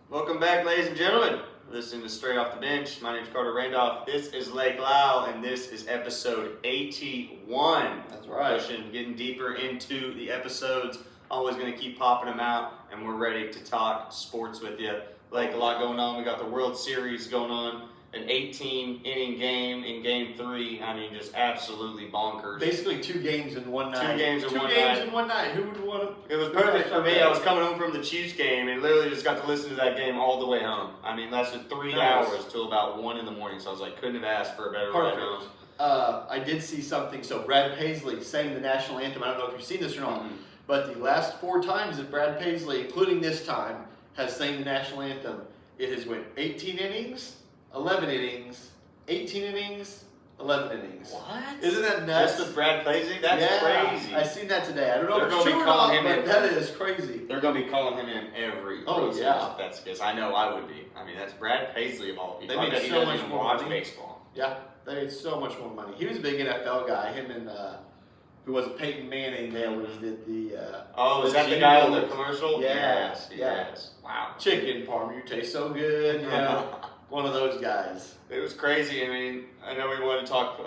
Welcome back, ladies and gentlemen. Listening to Straight Off the Bench. My name is Carter Randolph. This is Lake Lyle, and this is episode 81. That's right. Getting deeper into the episodes. Always going to keep popping them out, and we're ready to talk sports with you. Like a lot going on. We got the World Series going on. An 18-inning game in Game 3. I mean, just absolutely bonkers. Basically 2 games in one night. 2 games in one night. 2 games in one night. Who would want to? It was perfect for me. I was coming home from the Chiefs game and literally just got to listen to that game all the way home. I mean, lasted 3 hours till about 1 in the morning. So I was like, couldn't have asked for a better ride home. I did see something. So Brad Paisley sang the national anthem. I don't know if you've seen this or not, but the last 4 times that Brad Paisley, including this time, has sang the national anthem, it has went 18 innings, 11 innings, 18 innings, 11 innings. What? Isn't that nuts? That's with Brad Paisley? That's crazy. I seen that today. I don't know They're if it's true or calling not, him but that is crazy. They're going to be calling him in every Series, yeah. That's because I know I would be. I mean, that's Brad Paisley of all people. They made he so doesn't much even more watch money. baseball. Yeah, they made so much more money. He was a big NFL guy. Him and who was it? Peyton Manning. They always did the. Is that the guy on the jingles. commercial? Yes, yes. Wow. Chicken parm, you taste so good. You know, one of those guys. It was crazy. I mean, I know we want to talk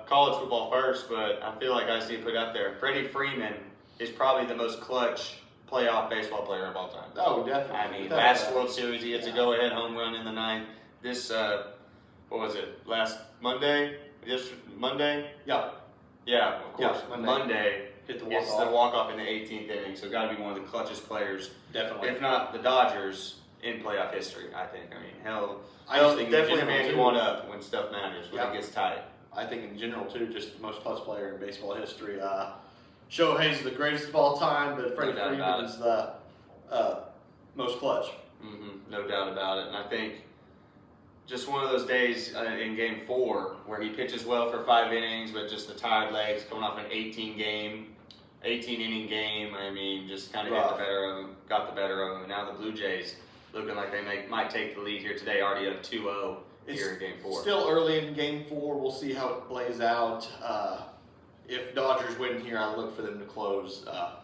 college football first, but I feel like I just need to put it out there. Freddie Freeman is probably the most clutch playoff baseball player of all time. Oh, definitely. I mean, last World Series, he hits a go-ahead home run in the 9th. This, what was it, last Monday? Monday? Yeah. Yeah, of course. Yeah, Monday hit the hits walk-off. the walk-off in the 18th inning, so got to be one of the clutchest players, Definitely. if not the Dodgers, in playoff history, I think. I mean, hell, I just think in definitely a general, man you too. want up when stuff matters, when it gets tight. I think in general, too, just the most clutch player in baseball history. Shohei's the greatest of all time, but Freddie doubt Freeman about is the most clutch. No doubt about it. And I think just one of those days in Game 4 where he pitches well for 5 innings, but just the tired legs coming off an 18-inning game. I mean, just kind of got the better of him. And now the Blue Jays looking like they might take the lead here today, already up 2-0 here in Game 4. Still early in Game 4. We'll see how it plays out. If Dodgers win here, I look for them to close out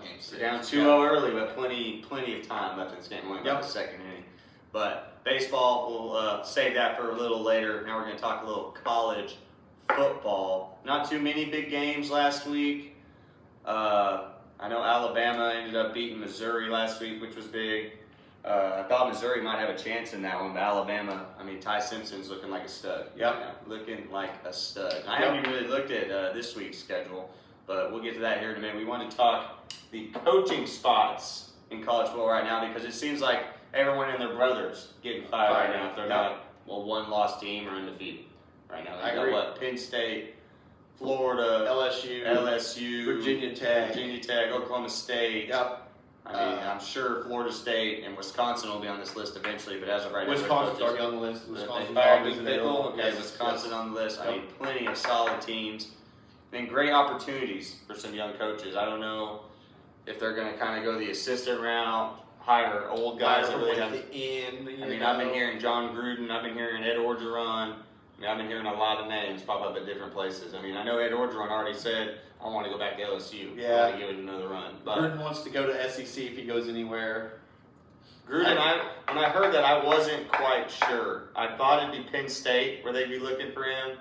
Game 6. Down 2-0 early, but plenty of time left in this game, only about the second inning. But baseball, we'll save that for a little later. Now we're going to talk a little college football. Not too many big games last week. I know Alabama ended up beating Missouri last week, which was big. I thought Missouri might have a chance in that one, but Alabama, I mean, Ty Simpson's looking like a stud. Looking like a stud. I haven't even really looked at this week's schedule, but we'll get to that here in a minute. We want to talk the coaching spots in college football right now because it seems like everyone and their brothers getting fired right now if they're not a one-loss team or undefeated right now. They got what? Penn State, Florida, LSU, Virginia Tech, Oklahoma State. Yep. I mean, I'm sure Florida State and Wisconsin will be on this list eventually, but as of right now, Wisconsin's already on the list. They Wisconsin fired is Luke Fickell. Okay, Yes, Wisconsin yes. on the list. I mean, plenty of solid teams and great opportunities for some young coaches. I don't know if they're going to kind of go the assistant route, hire old guys that really have. I've been hearing John Gruden. I've been hearing Ed Orgeron. I mean, I've been hearing a lot of names pop up at different places. I mean, I know Ed Orgeron already said, I want to go back to LSU. Yeah. I want to give it another run. But Gruden wants to go to SEC if he goes anywhere. Gruden, when I heard that, I wasn't quite sure. I thought it'd be Penn State where they'd be looking for him.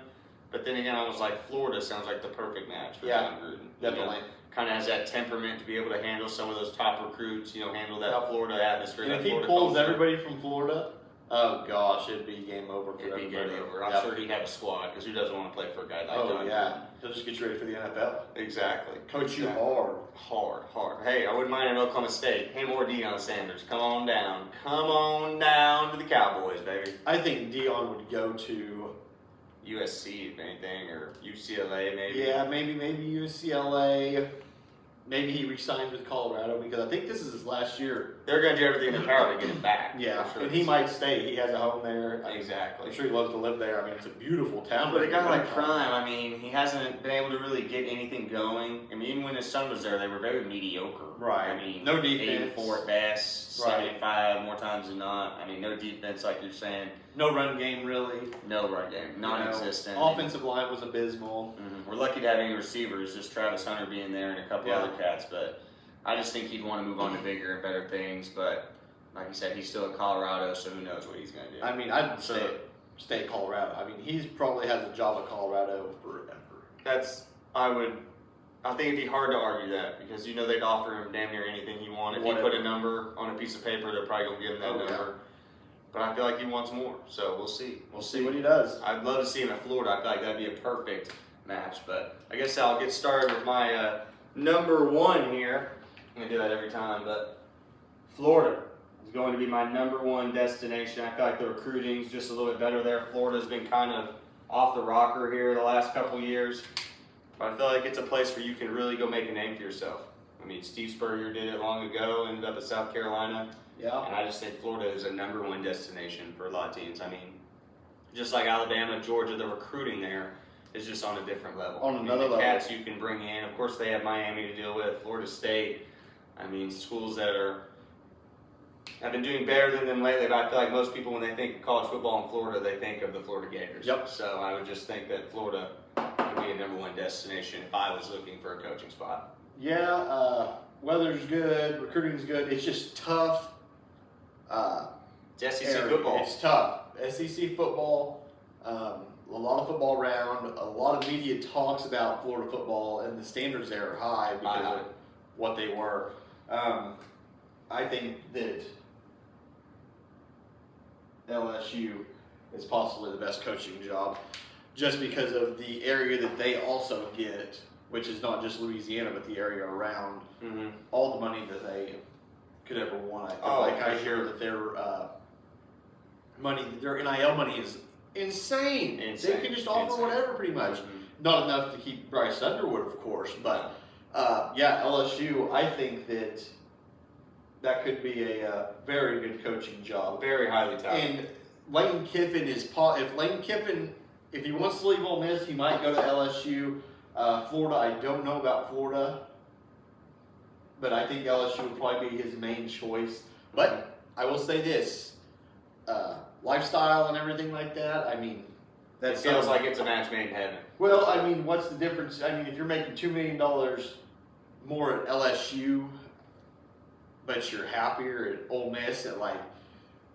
But then again, I was like, Florida sounds like the perfect match for John Gruden. Definitely. Kind of has that temperament to be able to handle some of those top recruits, handle that Florida atmosphere. And that if he Florida pulls culture. everybody from Florida, oh gosh, it'd be game over for It'd be everybody. game over. I'm sure he'd have a squad because who doesn't want to play for a guy like John Gruden? He'll just get you ready for the NFL. Exactly. Coach you hard. Hard. Hey, I wouldn't mind an Oklahoma State. Him or Deion Sanders. Come on down. Come on down to the Cowboys, baby. I think Dion would go to USC, if anything, or UCLA, maybe. Yeah, maybe UCLA. Maybe he resigns with Colorado because I think this is his last year. They're going to do everything in their power to get him back. Yeah, for sure. and he might stay. He has a home there. Exactly. I'm sure he loves to live there. I mean, it's a beautiful town. But a guy like Prime, I mean, he hasn't been able to really get anything going. I mean, even when his son was there, they were very mediocre. Right. I mean, No defense. 84 at best, Right. 75 more times than not. I mean, no defense, like you're saying. No run game, really. No run game. Non-existent. Offensive line was abysmal. We're lucky to have any receivers, just Travis Hunter being there and a couple other cats, but I just think he'd want to move on to bigger and better things. But like you said, he's still at Colorado, so who knows what he's going to do. I mean, I'd stay at Colorado. I mean, he's probably has a job at Colorado forever. I think it'd be hard to argue that because they'd offer him damn near anything he wanted. If he put a number on a piece of paper, they're probably gonna give him that number. Yeah. But I feel like he wants more, so we'll see. We'll see what he does. I'd love to see him at Florida. I feel like that'd be a perfect match. But I guess I'll get started with my number one here. I'm gonna do that every time, but Florida is going to be my number one destination. I feel like the recruiting's just a little bit better there. Florida's been kind of off the rocker here the last couple years. But I feel like it's a place where you can really go make a name for yourself. I mean, Steve Spurrier did it long ago, ended up at South Carolina. Yeah. And I just think Florida is a number one destination for a lot of teams. I mean, just like Alabama, Georgia, the recruiting there is just on a different level. On another level. The cats you can bring in. Of course, they have Miami to deal with, Florida State. I mean, schools that have been doing better than them lately, but I feel like most people, when they think of college football in Florida, they think of the Florida Gators. Yep. So I would just think that Florida would be a number one destination if I was looking for a coaching spot. Yeah, weather's good, recruiting's good. It's just tough. It's SEC football. It's tough. SEC football, a lot of football around. A lot of media talks about Florida football, and the standards there are high because of what they were. I think that LSU is possibly the best coaching job just because of the area that they also get, which is not just Louisiana, but the area around. Mm-hmm. All the money that they could ever want. I hear that their money, their NIL money is insane. They can just offer whatever, pretty much. Mm-hmm. Not enough to keep Bryce Underwood, of course, but LSU. I think that could be a very good coaching job. Very highly touted. And Lane Kiffin if he wants to leave Ole Miss, he might go to LSU. Florida, I don't know about Florida, but I think LSU would probably be his main choice. But I will say this, lifestyle and everything like that, I mean, that feels like it's a match made in heaven. Well, I mean, what's the difference? I mean, if you're making $2 million more at LSU, but you're happier at Ole Miss at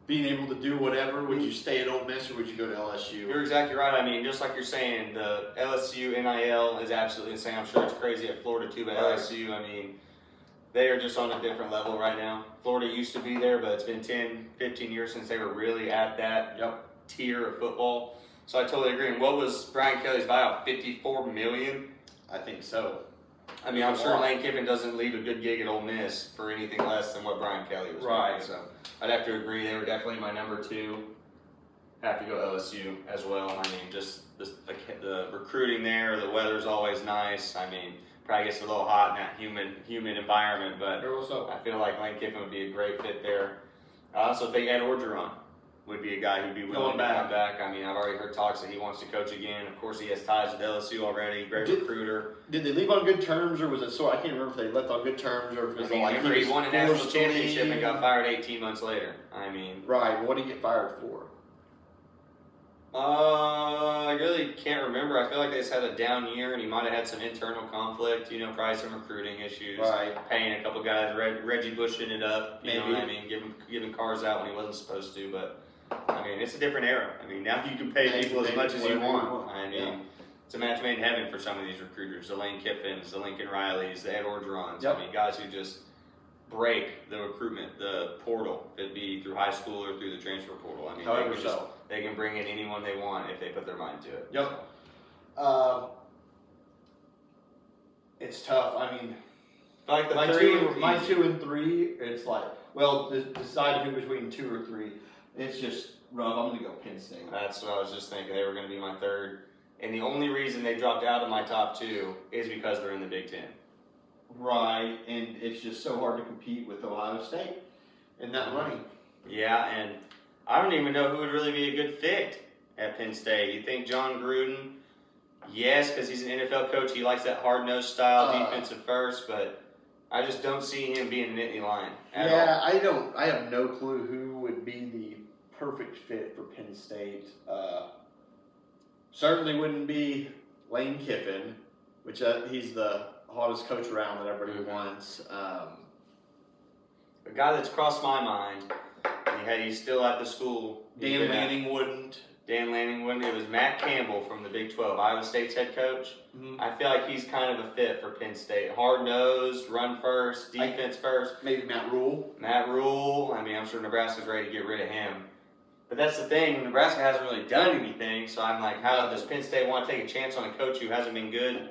being able to do whatever, would you stay at Ole Miss or would you go to LSU? You're exactly right. I mean, just like you're saying, the LSU NIL is absolutely insane. I'm sure it's crazy at Florida too, but LSU, I mean, they are just on a different level right now. Florida used to be there, but it's been 10, 15 years since they were really at that tier of football. So I totally agree. And what was Brian Kelly's buyout? $54 million? I think so. I mean, I'm sure Lane Kiffin doesn't leave a good gig at Ole Miss for anything less than what Brian Kelly was making. So I'd have to agree. They were definitely my number two. Have to go LSU as well. I mean, just the recruiting there, the weather's always nice. I mean, probably gets a little hot in that humid environment, but I feel like Lane Kiffin would be a great fit there. I also think Ed Orgeron would be a guy who'd be willing to come back. I mean, I've already heard talks that he wants to coach again. Of course, he has ties with LSU already. Great recruiter. Did they leave on good terms, or was it I can't remember if they left on good terms, or if it was he won a national championship and got fired 18 months later. I mean, right. What did he get fired for? I really can't remember. I feel like they just had a down year, and he might have had some internal conflict. Probably some recruiting issues. Right. Paying a couple guys. Reggie Bushing it up. You know what I mean? Giving cars out when he wasn't supposed to, but. I mean, it's a different era. I mean, now you can pay people as much as you want. I mean, it's a match made in heaven for some of these recruiters. The Lane Kiffins, the Lincoln Rileys, the Ed Orgerons. I mean, guys who just break the recruitment, the portal. It'd be through high school or through the transfer portal. I mean, they can bring in anyone they want if they put their mind to it. Yep. It's tough. I mean, like the my 2 and 3, it's decide who between 2 or 3. It's just rough. I'm going to go Penn State. That's what I was just thinking. They were going to be my third. And the only reason they dropped out of my top 2 is because they're in the Big Ten. Right. And it's just so hard to compete with Ohio State and that money. Yeah, and I don't even know who would really be a good fit at Penn State. You think John Gruden? Yes, because he's an NFL coach. He likes that hard-nosed style, defensive first, but I just don't see him being an Nittany Lion at all. I have no clue who would be the perfect fit for Penn State. Certainly wouldn't be Lane Kiffin, which he's the hottest coach around that everybody wants. A guy that's crossed my mind. He's still at the school. Dan Lanning wouldn't. Dan Lanning wouldn't. It was Matt Campbell from the Big 12, Iowa State's head coach. Mm-hmm. I feel like he's kind of a fit for Penn State. Hard-nosed, run first, defense first. Maybe Matt Rule. Matt Rule. I mean, I'm sure Nebraska's ready to get rid of him. But that's the thing. Nebraska hasn't really done anything, so I'm like, how does Penn State want to take a chance on a coach who hasn't been good?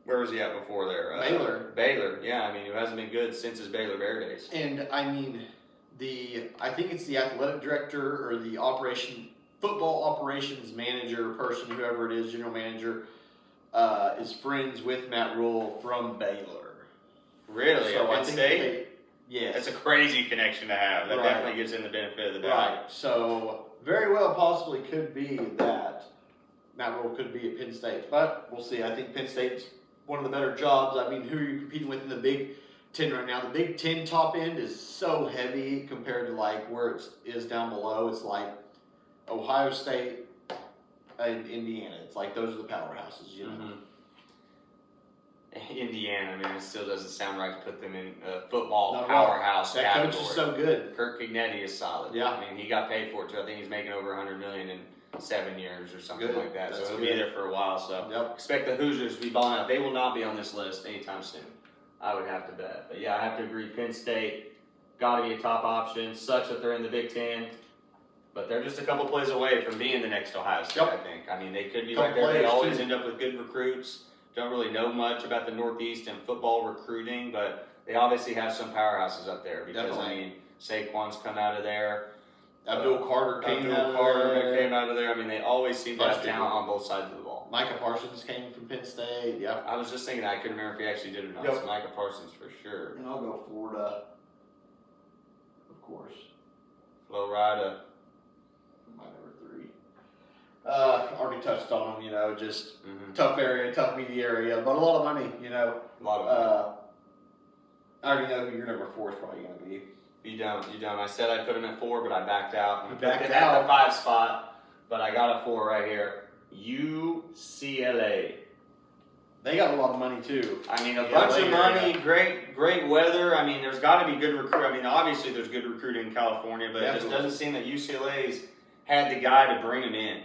Where was he at before there? Baylor. Baylor, yeah. I mean, who hasn't been good since his Baylor Bear days. And, I mean, I think it's the athletic director or the football operations manager person, whoever it is, general manager, is friends with Matt Rule from Baylor. Really? So Penn State? Yes. That's a crazy connection to have. That Right. definitely gives him the benefit of the doubt. Right. So very well possibly could be that Matt Rule could be at Penn State. But we'll see. I think Penn State's one of the better jobs. I mean, who are you competing with in the Big Ten right now? The Big Ten top end is so heavy compared to like where it is down below. It's like Ohio State and Indiana. It's like those are the powerhouses, you know. Mm-hmm. Indiana, I mean, it still doesn't sound right to put them in a football No, powerhouse That category. coach is so good. Kirk Ignetti is solid. Yeah. I mean, he got paid for it too. I think he's making over $100 million in 7 years or something Good. like that. That's so he'll good. be there for a while. So Yep. expect the Hoosiers to be balling out. They will not be on this list anytime soon. I would have to bet. But yeah, I have to agree. Penn State got to be a top option. Sucks that they're in the Big Ten. But they're just a couple plays away from being the next Ohio State, Yep. I think. I mean, they could be Couple right there. They players, always too. end up with good recruits. Don't really know much about the Northeast and football recruiting, but they obviously have some powerhouses up there. Because, Definitely. I mean, Saquon's come out of there. Abdul Carter came Abdul out Carter of there. came out of there. I mean, they always seem to Bunch have of talent people. on both sides of the ball. Micah Parsons came from Penn State. Yeah. I was just thinking that. I couldn't remember if he actually did or not. Yep. It's Micah Parsons for sure. And I'll go Florida, of course. Flo Rida. My number 3. Already touched on them, you know, just tough area, tough media area, but a lot of money, you know. A lot of money. I already know who your number 4 is probably going to be. You don't. I said I'd put him at 4, but I backed out. You backed At out. the 5 spot, but I got a 4 right here. UCLA. They got a lot of money too. I mean, a Yeah, bunch of later, money, yeah. great weather. I mean, there's got to be good recruit. I mean, obviously there's good recruiting in California, but it just Definitely. doesn't seem that UCLA's had the guy to bring him in.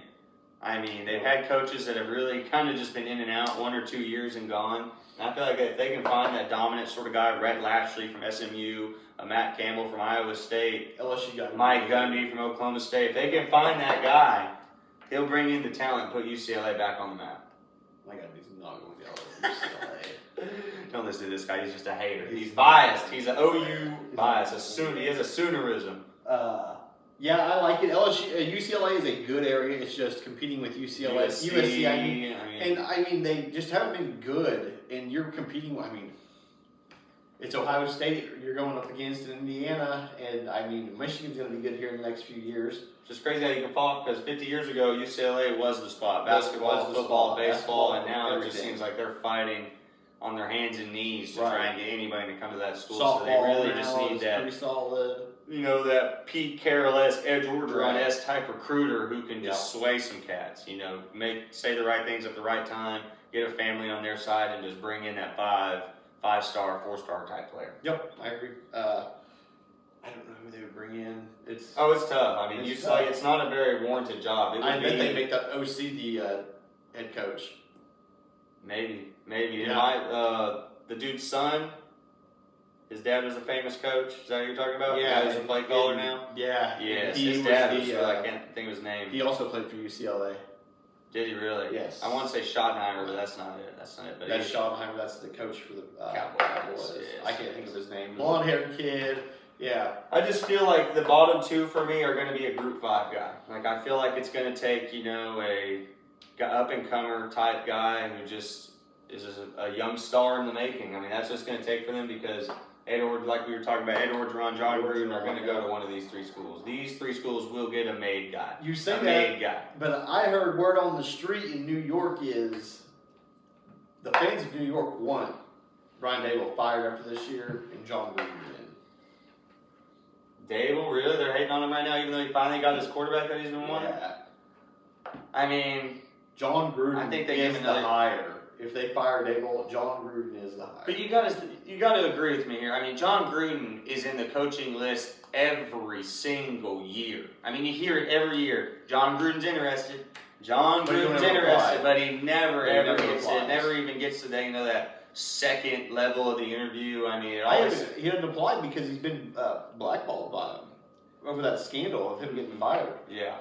I mean, they've had coaches that have really kind of just been in and out 1 or 2 years and gone. And I feel like if they can find that dominant sort of guy, Rhett Lashley from SMU, Matt Campbell from Iowa State, LSU got Mike Gundy from Oklahoma State, if they can find that guy, he'll bring in the talent and put UCLA back on the map. Mike Gundy's not going to go to UCLA. Don't listen to this guy. He's just a hater. He's biased. He's an OU bias. He has a Soonerism. Yeah, I like it. UCLA is a good area. It's just competing with UCLA. USC, I mean, they just haven't been good. And you're competing. I mean, it's Ohio State you're going up against in Indiana, and I mean, Michigan's going to be good here in the next few years. Just crazy how you can fall off because 50 years ago UCLA was the spot. Basketball, Was the football, spot. baseball, and Basketball, now it just everything. seems like they're fighting on their hands and knees to Right. try and get anybody to come to that school. Softball so they really now just need is that, pretty solid. that Pete Carroll-esque, Edge Orgeron-esque Right. type recruiter who can just sway some cats. Say the right things at the right time, get a family on their side, and just bring in that five-star, 4-star type player. Yep, I agree. I don't know who they would bring in. It's It's tough. I mean, It's UCLA, tough. it's not a very warranted job. It would I bet be, they make that OC the head coach. Maybe. It Yeah. might. The dude's son, his dad was a famous coach. Is that who you're talking about? Yeah, The guy who's a play caller now? Yeah, Yes, he his was dad the, was, I can't think of his name. He also played for UCLA. Did he really? Yes. I want to say Schottenheimer, but that's not it. But That's he- Schottenheimer. That's the coach for the Cowboys, yes. I can't think of his name. Blonde-haired kid. Yeah. I just feel like the bottom 2 for me are going to be a Group 5 guy. Like, I feel like it's going to take, a up-and-comer type guy who just is a young star in the making. I mean, that's what's going to take for them because like we were talking about, Ed Orgeron, John Gruden are going to go to one of these 3 schools. These 3 schools will get a made guy. You say made guy. But I heard word on the street in New York is the fans of New York want Brian Dable fired after this year and John Gruden in. Dable, really? They're hating on him right now, even though he finally got his quarterback that he's been wanting? Yeah. I mean, John Gruden I think they is give the another- hire. if they fire Dable, John Gruden is the hire. But you gotta agree with me here. I mean, John Gruden is in the coaching list every single year. I mean, you hear it every year. John Gruden's interested. John But he Gruden's never interested, applied. but he never He ever never gets applies. it. Never even gets to that second level of the interview. I mean, He hasn't applied because he's been blackballed by him over that scandal of him getting fired. yeah.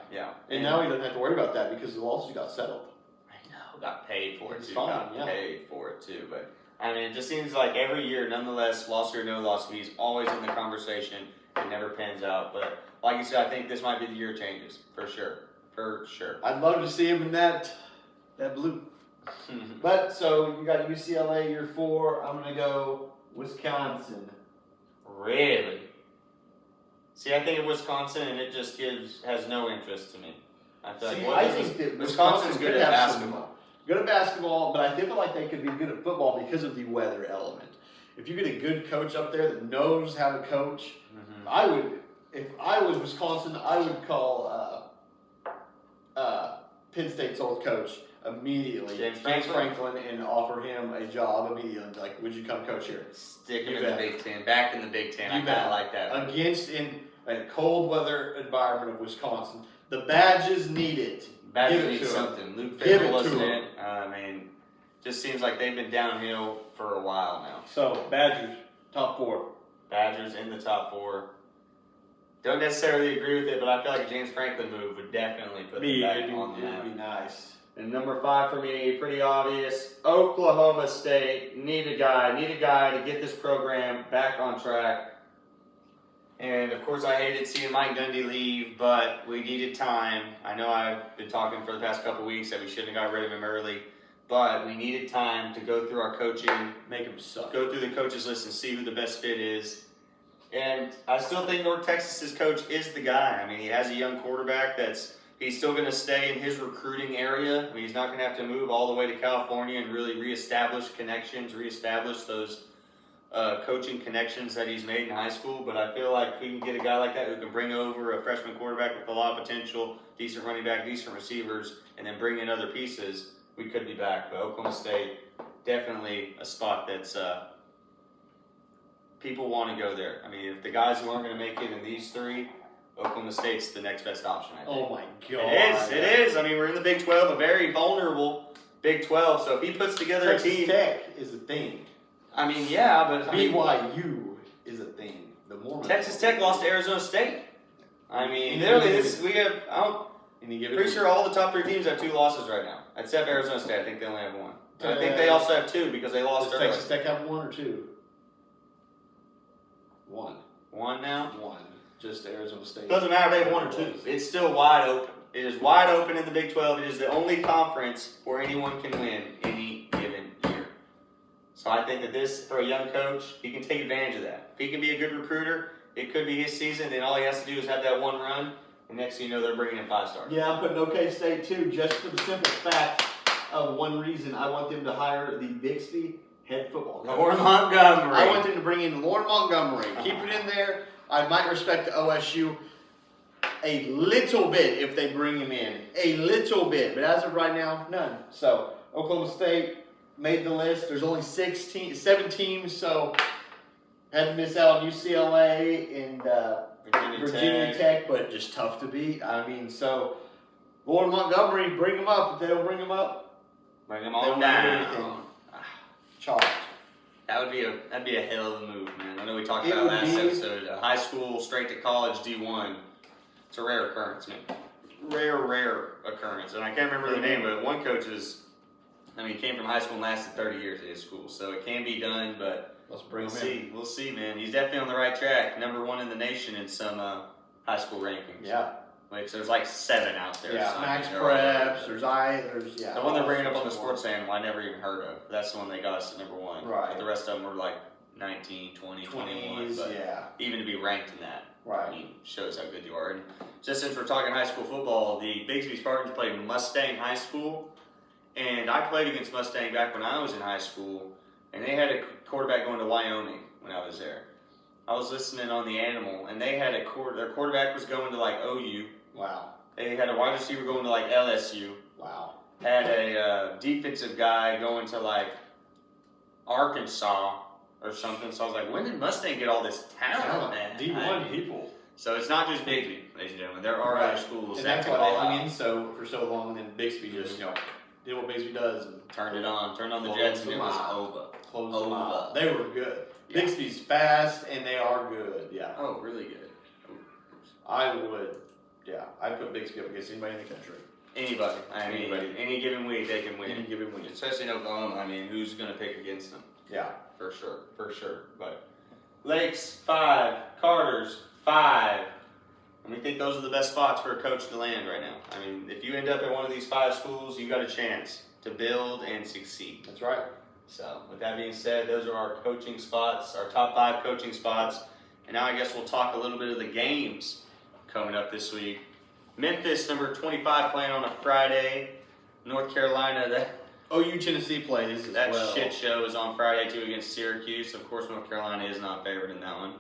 And now he doesn't have to worry about that because the lawsuit got settled. I know, got paid for it It's too. fine, Got yeah. paid for it too. But I mean, it just seems like every year, nonetheless, lawsuit or no lawsuit, he's always in the conversation. It never pans out. But like you said, I think this might be the year of changes for sure. For sure. I'd love to see him in that blue. But so you got UCLA year 4. I'm gonna go Wisconsin. Really? See, I think of Wisconsin, and it just has no interest to me. I feel See, like I think that Wisconsin's good could at have some- basketball. Good at basketball, but I feel like they could be good at football because of the weather element. If you get a good coach up there that knows how to coach, Mhm. I would. If I was Wisconsin, I would call Penn State's old coach immediately, James Franklin, and offer him a job immediately. Like, would you come coach here? Stick him You in the bet. Big Ten, back in the Big Ten. I You kind bet. of like that. Against in a cold weather environment of Wisconsin, the Badges need it. Badgers Give it need to 'em. something. Luke Give Fickell it to wasn't 'em. it. I mean, just seems like they've been downhill for a while now. So Badgers top 4. Badgers in the top 4. Don't necessarily agree with it, but I feel like a James Franklin move would definitely put them back on the map. It'd be nice. And number 5 for me, pretty obvious. Oklahoma State need a guy to get this program back on track. And of course, I hated seeing Mike Gundy leave, but we needed time. I know I've been talking for the past couple weeks that we shouldn't have got rid of him early, but we needed time to go through our coaching, Make them suck. go through the coaches list and see who the best fit is. And I still think North Texas's coach is the guy. I mean, he has a young quarterback he's still going to stay in his recruiting area. I mean, he's not going to have to move all the way to California and really reestablish connections, reestablish those coaching connections that he's made in high school. But I feel like if we can get a guy like that who can bring over a freshman quarterback with a lot of potential, decent running back, decent receivers, and then bring in other pieces, we could be back. But Oklahoma State, definitely a spot that's people want to go there. I mean, if the guys who aren't going to make it in these 3, Oklahoma State's the next best option, I think. Oh my god. It is. I mean, we're in the Big 12, a very vulnerable Big 12. So if he puts together a Texas team, Tech is a thing. I mean, yeah, but I mean, BYU is a thing. The Mormons. Texas Tech lost to Arizona State. I mean, And literally, you- we have. And you give it Pretty sure all the top 3 teams have 2 losses right now, except Arizona State. I think they only have 1. I think they also have 2 because they lost Does early. Texas Tech have 1 or 2? 1. 1 now. 1. Just Arizona State. Doesn't matter if they have 1 or 2. It's still wide open. It is wide open in the Big 12. It is the only conference where anyone can win any given year. So I think that this, for a young coach, he can take advantage of that. If he can be a good recruiter, it could be his season. Then all he has to do is have that one run, and next thing you know, they're bringing in 5 stars. Yeah, I'm putting OK State too, just for the simple fact of one reason. I want them to hire the Bixby head football coach. Lauren Montgomery. I want them to bring in Lauren Montgomery. Keep it in there. I might respect OSU a little bit if they bring him in. A little bit. But as of right now, none. So, Oklahoma State made the list. There's only 7 teams, so had to miss out on UCLA and Virginia Tech, but just tough to beat. I mean, so Lauren Montgomery, bring him up. If they don't bring him up, Bring them they all won't do anything. down. Chalked. That'd be a hell of a move, man. I know we talked It about it would last be. episode. High school straight to college D1. It's a rare occurrence, man. Rare occurrence. And I can't remember the name, but one coach he came from high school and lasted 30 years at his school. So it can be done, but Let's bring we'll him in. see. We'll see, man. He's definitely on the right track. Number 1 in the nation in some high school rankings. Yeah. Like, so there's like 7 out there. Yeah, so Max they're all over. Preps, the The one they're bringing up on the sports channel, I never even heard of. That's the one they got us at number 1. Right. But the rest of them were like 19, 20, 21. 20s, But yeah. even to be ranked in that, Right. I mean, shows how good you are. And just since we're talking high school football, the Bigsby Spartans played Mustang High School. And I played against Mustang back when I was in high school. And they had a quarterback going to Wyoming when I was there. I was listening on the Animal, and they had their quarterback was going to like OU. Wow. They had a wide receiver going to like LSU. Wow. had a defensive guy going to like Arkansas or something. So I was like, when did Mustang get all this talent, man? D1 people. So it's not just Bigsby, ladies and gentlemen. There are other schools and that that's can why ball they hung out. in for so long, and then Bixby just did what Bixby does and Turned on the Close Jets, and them it was out. over. closed them Over. out. They were good. Yeah. Bixby's fast, and they are good. Yeah, Oh, really good. I would. Yeah, I'd put Bixby up against anybody in the country. Anybody. I mean, Anybody. any given week they can win. Any given week. Especially in Oklahoma. I mean, who's going to pick against them? Yeah. For sure. But Lakes, 5. Carter's, 5. And we think those are the best spots for a coach to land right now. I mean, if you end up at one of these 5 schools, you got a chance to build and succeed. That's right. So, with that being said, those are our coaching spots, our top 5 coaching spots. And now I guess we'll talk a little bit of the games coming up this week. Memphis, number 25, playing on a Friday. North Carolina, OU Tennessee plays as that well. shit show is on Friday, too, against Syracuse. Of course, North Carolina is not favored in that one.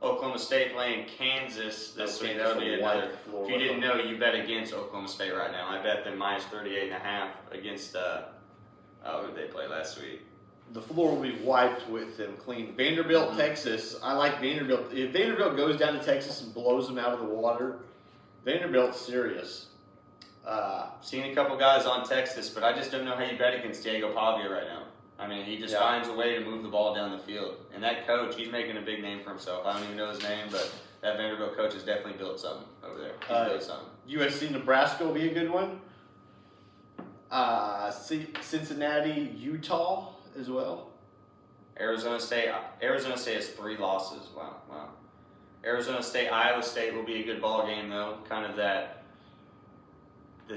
Oklahoma State playing Kansas this week. That would be another. If you didn't know, you bet against Oklahoma State right now. I bet them minus 38.5 against, who did they play last week? The floor will be wiped with them clean. Vanderbilt, Texas. I like Vanderbilt. If Vanderbilt goes down to Texas and blows them out of the water, Vanderbilt's serious. Seen a couple guys on Texas, but I just don't know how you bet against Diego Pavia right now. I mean, he just finds a way to move the ball down the field. And that coach, he's making a big name for himself. I don't even know his name, but that Vanderbilt coach has definitely built something over there. He's built something. USC, Nebraska will be a good one. Cincinnati, Utah as well. Arizona State has 3 losses. Wow. Arizona State, Iowa State will be a good ball game though. Kind of the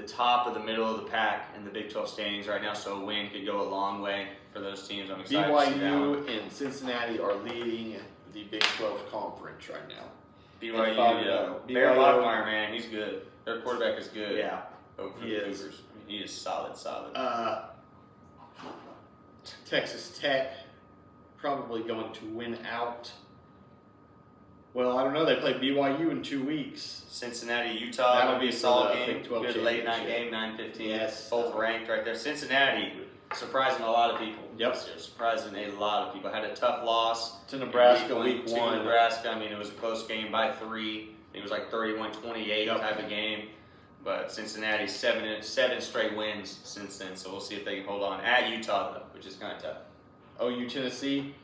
top of the middle of the pack in the Big 12 standings right now, so a win could go a long way for those teams. I'm excited to see that one. BYU and Cincinnati are leading the Big 12 conference right now. BYU, BYU. Bear Lockmeyer, man, he's good. Their quarterback is good. Yeah, Over he the is. Cougars. I mean, he is solid. Texas Tech probably going to win out. Well, I don't know. They play BYU in 2 weeks. Cincinnati, Utah, That'll that'll be be a for solid the game. Big 12 Good late night championship. game, 9:15. Yes. Both ranked right there. Cincinnati, surprising a lot of people. Yep. This year, surprising a lot of people. Had a tough loss. To Nebraska, in week to 1. Nebraska, I mean, it was a close game by 3. It was like 31-28 Yep. type of game. But Cincinnati, seven straight wins since then. So we'll see if they can hold on. At Utah, though, which is kind of tough. OU Tennessee,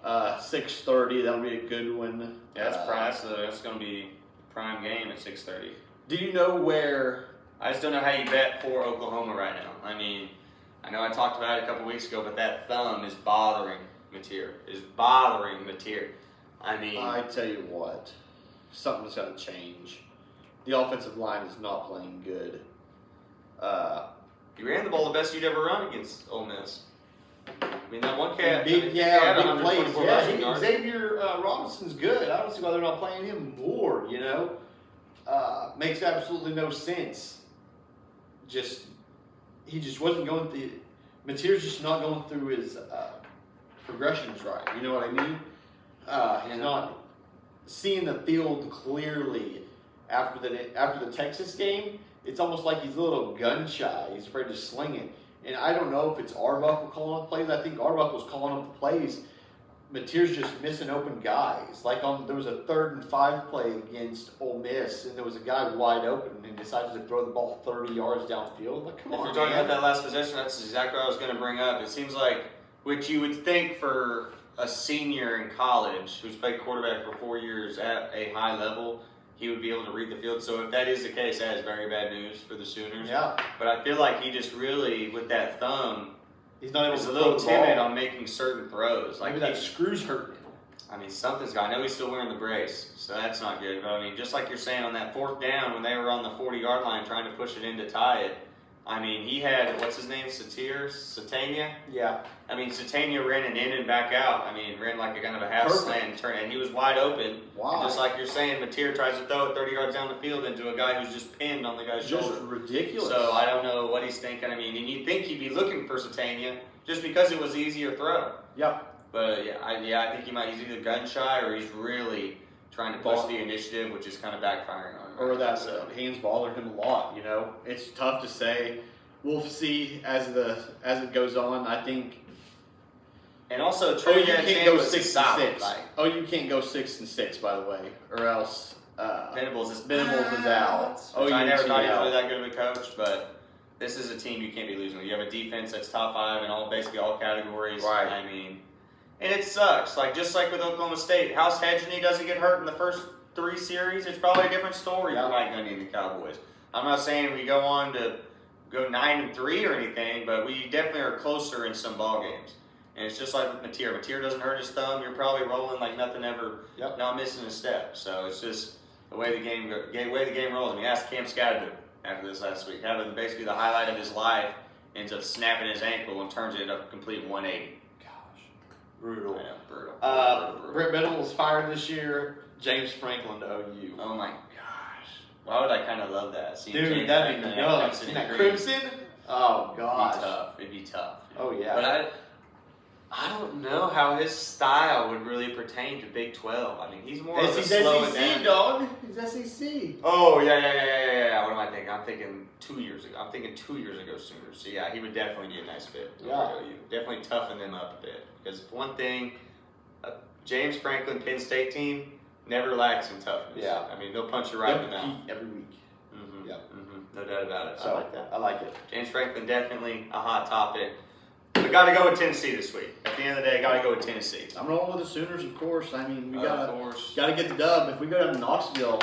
6:30. That'll be a good one. Yeah, that's price. So that's going to be prime game at 6:30. Do you know where? I just don't know how you bet for Oklahoma right now. I mean, I know I talked about it a couple weeks ago, but that thumb is bothering Mateer. I mean, I tell you what, something's got to change. The offensive line is not playing good. you ran the ball the best you'd ever run against Ole Miss. I mean, that one cat. Big, he had big 124 plays. rushing Yeah, yards. Xavier Robinson's good. I don't see why they're not playing him more. You know, makes absolutely no sense. He just wasn't going through. Mateer's just not going through his progressions right. You know what I mean? He's not seeing the field clearly after the Texas game. It's almost like he's a little gun shy. He's afraid to sling it. And I don't know if it's Arbuckle calling up plays. I think Arbuckle's calling up the plays. Mateer's just missing open guys. Like there was a 3rd and 5 play against Ole Miss, and there was a guy wide open, and he decided to throw the ball 30 yards downfield. Like, come If on, you're talking man. about that last possession, that's exactly what I was going to bring up. It seems like, which you would think for a senior in college who's played quarterback for 4 years at a high level, he would be able to read the field. So if that is the case, that is very bad news for the Sooners. Yeah, But I feel like he just really, with that thumb, he's not able is to a throw little the timid ball. on making certain throws. Like Maybe that screw's hurting him. I mean, something's got. I know he's still wearing the brace, so that's not good. But I mean, just like you're saying on that 4th down when they were on the 40-yard line trying to push it in to tie it. I mean, he had what's his name, Satania. Yeah, I mean, Satania ran it in and back out. I mean, ran like a kind of a half Perfect. slant turn, and he was wide open. wow. And just like you're saying, Mateer tries to throw it 30 yards down the field into a guy who's just pinned on the guy's just shoulder. ridiculous. So I don't know what he's thinking. I mean, and you'd think he'd be looking for Satania just because it was the easier throw. Yep. But I think he's either gun shy or he's really trying to push the initiative, which is kind of backfiring on him. Or that So, hands bothered him a lot. You know, it's tough to say. we'll see as it goes on. I think. And also, You Trinidad can't go Chambliss is solid. 6-6. Like, You can't go 6-6, by the way, or else Venables is out. Which I never thought he was out. really that good of a coach, but this is a team you can't be losing. You have a defense that's top 5 in basically all categories. Right. I mean, and it sucks. Like just like with Oklahoma State, House Hedgeny doesn't get hurt in the first 3 series. It's probably a different story for Mike Gundy and the Cowboys. I'm not saying we go on to go 9-3 or anything, but we definitely are closer in some ball games. And it's just like with Mateer. Mateer doesn't hurt his thumb. You're probably rolling like nothing ever, not missing a step. So it's just the way the game rolls. I mean, ask Cam Skadden after this last week. Having basically the highlight of his life, ends up snapping his ankle and turns it a complete 180. Gosh, brutal. I know, brutal. Brent Venables fired this year. James Franklin to OU. Oh my gosh. Why would I kind of love that? Seeing Dude, James that'd be Franklin nuts. and That Cream. Crimson? Oh, gosh. It'd be tough. Oh, yeah. But I don't know how his style would really pertain to Big 12. I mean, he's more of a He's slow and SEC, down. dog. He's SEC. Oh, yeah. What am I thinking? I'm thinking 2 years ago. I'm thinking 2 years ago Sooners. So, yeah, he would definitely be a nice fit. Yeah. Definitely toughen them up a bit. Because one thing, James Franklin Penn State team never lacks in toughness. Yeah. I mean, they'll punch you right in the mouth. Every week. Mm-hmm. Yep. No doubt about it. So, I like that. I like it. James Franklin, definitely a hot topic. But got to go with Tennessee this week. At the end of the day, got to go with Tennessee. I'm rolling with the Sooners, of course. I mean, we Of course. gotta get the dub. If we go down to Knoxville,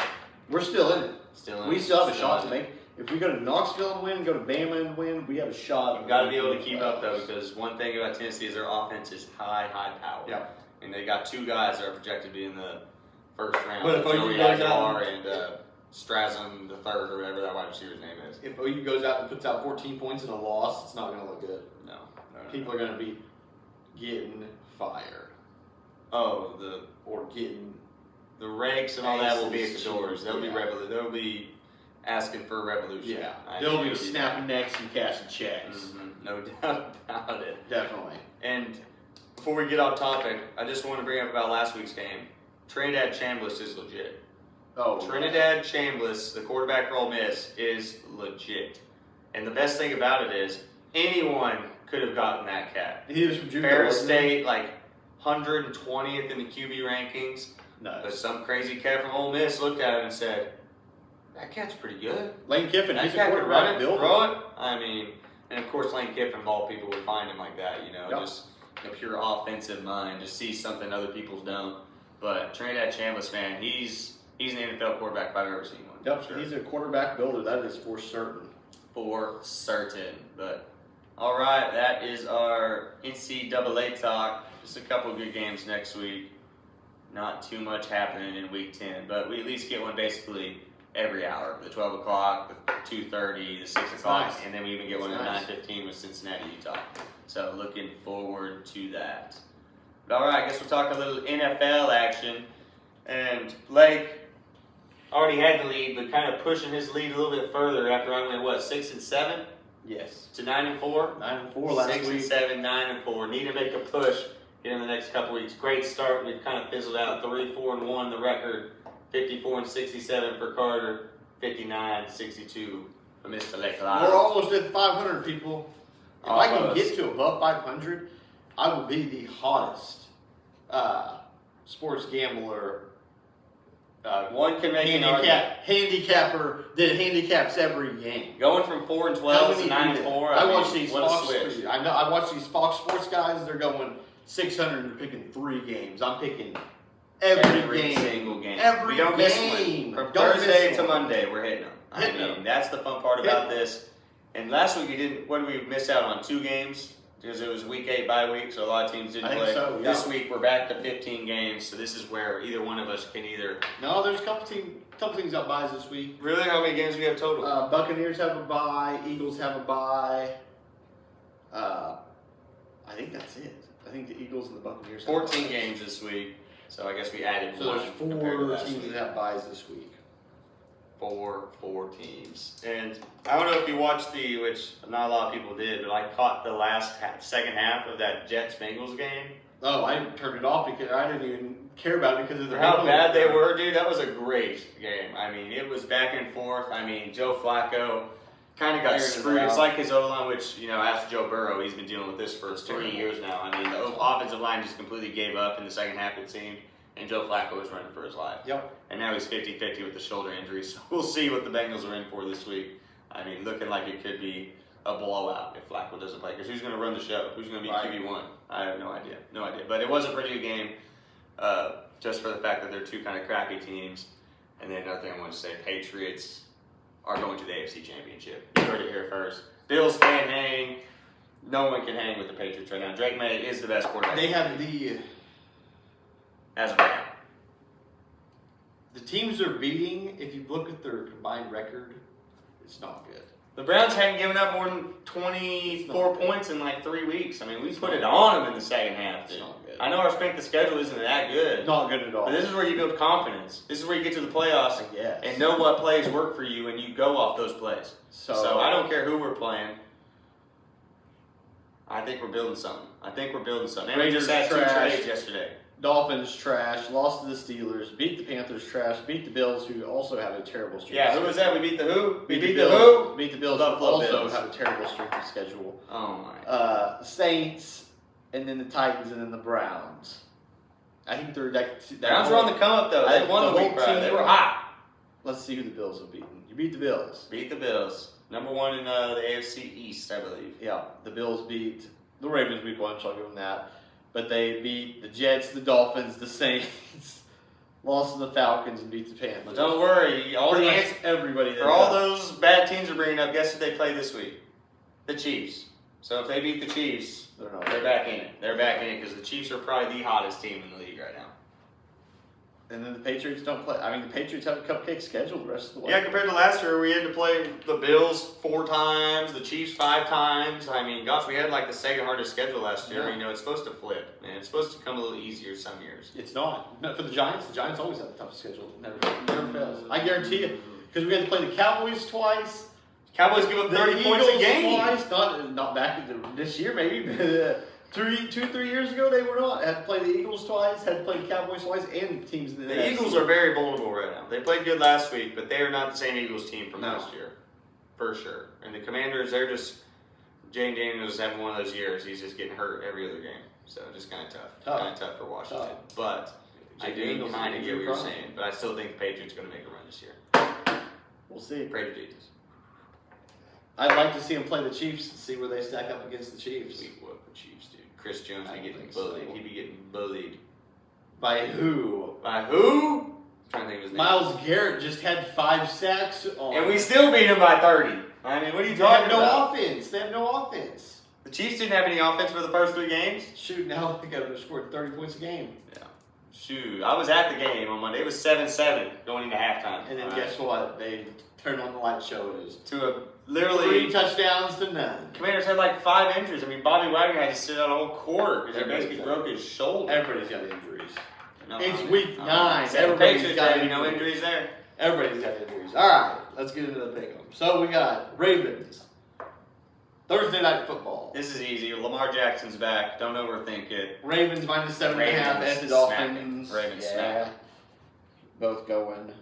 we're still in it. We still have a shot to make. If we go to Knoxville and win, go to Bama and win, we have a shot. You've got to be able to keep up, though, because one thing about Tennessee is their offense is high power. Yeah. And they got 2 guys that are projected to be in the first round. But if OU Joey goes Aguilar out- and Strazum the third, or whatever that wide receiver's name is. If OU goes out and puts out 14 points in a loss, it's not going to look good. No. People are going to be getting fired Oh, or getting. the rakes and all that will be at the Aces, doors. They'll be yeah. They'll be asking for a revolution. Yeah, I they'll think be it'll snapping necks and cashing checks. No doubt about it. Definitely. And before we get off topic, I just want to bring up about last week's game. Trinidad Chambliss is legit. Oh, Trinidad Chambliss, the quarterback for Ole Miss, is legit. And the best thing about it is anyone could have gotten that cat. he was from Juco. Ferris wasn't he? State, like 120th in the QB rankings. No. But some crazy cat from Ole Miss looked at him and said, "That cat's pretty good. Lane Kiffin, That he's a cat can run quarterback it, builder. throw it." I mean, and of course Lane Kiffin, of all people, would find him like that. Yep. Just a pure offensive mind, just see something other people don't. But Trinidad Chambliss, man, he's an NFL quarterback if I've ever seen one. Yep, Sure. he's a quarterback builder. That is for certain. For certain. But all right, that is our NCAA talk. Just a couple of good games next week. Not too much happening in week 10, but we at least get one basically every hour. The 12 o'clock, the 2:30, the 6 o'clock, nice. and then we even get one at That's nice. 9:15 with Cincinnati, Utah. So looking forward to that. But all right, I guess we'll talk a little NFL action. And Blake already had the lead, but kind of pushing his lead a little bit further after I went, 6-7 Yes. to 9-4? 9-4 last 6 week. 7, 9-4. Need to make a push in the next couple weeks. Great start. We've kind of fizzled out. 3-4-1 the record. 54-67 for Carter. 59-62 for Mr. Leclerc. We're almost at 500 people. If I can Almost. get to above 500, I will be the hottest sports gambler. One can make an argument. Handicapper that handicaps every game. Going from 4 and 12 to 9 and 4. I watch these what a Fox. switch. I know. I watch these Fox Sports guys. They're going 600 and picking 3 games. I'm picking every game. Single game. Every we don't miss game. one. From Don't Thursday miss to one. Monday, we're hitting them. I Hitting mean, them. that's the fun part about this. And last week we didn't. What did we miss out on? 2 games because it was week 8 bye week, so a lot of teams didn't I think play. so, yeah. This week we're back to 15 games, so this is where either one of us can either. No, there's a couple things got buys this week. Really, how many games we have total? Buccaneers have a bye. Eagles have a bye. I think that's it. I think the Eagles and the Buccaneers have 14 buys. games this week, so I guess we added So one. there's compared to 4 last teams week. that have buys this week. Four teams. And I don't know if you watched which not a lot of people did, but I caught the second half of that Jets-Bengals game. Oh, I turned it off because I didn't even care about it because of For the how bad they were, dude, that was a great game. I mean, it was back and forth. I mean, Joe Flacco, kind of got Airing it screwed. It's out. like his O-line, which, ask Joe Burrow. He's been dealing with this for 3 years now. I mean, the offensive line just completely gave up in the second half, it seemed, and Joe Flacco was running for his life. Yep. And now he's 50-50 with the shoulder injury, so we'll see what the Bengals are in for this week. I mean, looking like it could be a blowout if Flacco doesn't play. Because who's going to run the show? Who's going to be Right. QB1? I have no idea. No idea. But it was a pretty good game, just for the fact that they're two kind of crappy teams. And then another thing I want to say, Patriots are going to the AFC Championship. You heard it here first. Bills can't hang. No one can hang with the Patriots right now. Drake May is the best quarterback. They have the as of right now. teams they're beating. If you look at their combined record, it's not good. The Browns hadn't given up more than 24 points in like 3 weeks. I mean, we put it on them in the second half, dude. It's not good. I know our strength of schedule isn't that good. Not good at all. But this is where you build confidence. This is where you get to the playoffs I guess. and know what plays work for you, and you go off those plays. So I don't care who we're playing. I think we're building something. And we just had 2 trash. trades yesterday. Dolphins trash, lost to the Steelers, beat the Panthers trash, beat the Bills, who also have a terrible streak. Yeah, who was that? We beat the who? We beat the Bills. who? Beat the Bills, who Buffalo also Bills. have a terrible streak of schedule. Oh my. Saints, and then the Titans, and then the Browns. I think they're that. Browns were on the come up though. They won the week prior. They were hot. Let's see who the Bills have beaten. You beat the Bills. Beat the Bills. Number 1 in the AFC East, I believe. Yeah, the Bills beat the Ravens week 1, so I'll give them that. But they beat the Jets, the Dolphins, the Saints, lost to the Falcons, and beat the Panthers. But don't worry, all the Pretty much answers everybody for all those bad teams are bringing up. Guess who they play this week? The Chiefs. So if they beat the Chiefs, they're not. they're back in it. They're back in it because the Chiefs are probably the hottest team in the league right now. And then the Patriots don't play. I mean, the Patriots have a cupcake schedule the rest of the way. Yeah, compared to last year, we had to play the Bills 4 times, the Chiefs 5 times. I mean, gosh, we had like the second hardest schedule last year. Yeah. You know, it's supposed to flip, man. It's supposed to come a little easier some years. It's not. For the Giants always have the toughest schedule. Never fails. I guarantee you. Because we had to play the Cowboys twice. Cowboys give up The 30 points a Eagles game. twice. Not back this year, maybe. But, 3 years ago, they were not. Had to play the Eagles twice, had to play the Cowboys twice, and teams in the The Eagles are very vulnerable right now. They played good last week, but they are not the same Eagles team from No. last year, for sure. And the Commanders, they're just Jane Daniels is having one of those years. He's just getting hurt every other game, so just kind of tough. Kind of tough for Washington. But I Jane do Daniels kind of is get what you're injury-prone. saying. But I still think the Patriots are going to make a run this year. We'll see. Pray to Jesus. I'd like to see them play the Chiefs and see where they stack up against the Chiefs. We whoop the Chiefs, dude. Chris Jones I be don't getting think so. bullied. He be getting bullied. By who? By who? I'm trying to think of his name. Miles Garrett just had 5 sacks on. And we still beat him by 30. I mean, what are you They have talking no about? offense. They have no offense. The Chiefs didn't have any offense for the first 3 games. Shoot, now they got to score 30 points a game. Yeah. Shoot, I was at the game on Monday. It was 7-7 going into halftime. And then All right. guess what? They turn on the light show. It is To a 3 literally, touchdowns to none. Commanders had like 5 injuries. I mean, Bobby Wagner had to sit out a whole quarter because he basically broke his shoulder. Everybody's got injuries. No, It's I mean, week 9. Said Everybody's Patriots got baby, no injuries. injuries there. Everybody's got injuries. All right, let's get into the pick 'em. So we got Ravens. Thursday night football. This is easy. Lamar Jackson's back. Don't overthink it. Ravens minus 7.5 at Ravens the smacking. Dolphins. Ravens yeah. smacking. Both going.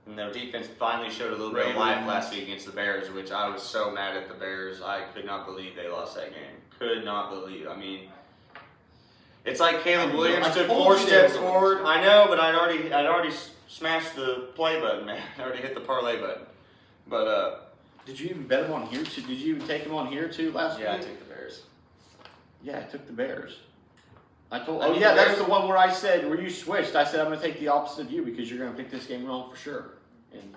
And their defense finally showed a little bit of life last week against the Bears, which I was so mad at the Bears. I could not believe they lost that game. Could not believe. I mean, it's like Caleb Williams I took told 4 you they steps were going forward. to. I know, but I'd already smashed the play button, man. I already hit the parlay button. But Did you even bet him on here too? Did you even take him on here too last yeah, I week? took the Bears. Yeah, I took the Bears. I told. I Oh mean, yeah, the that's Bears- the one where I said where you switched. I said I'm going to take the opposite of you because you're going to pick this game wrong for sure. And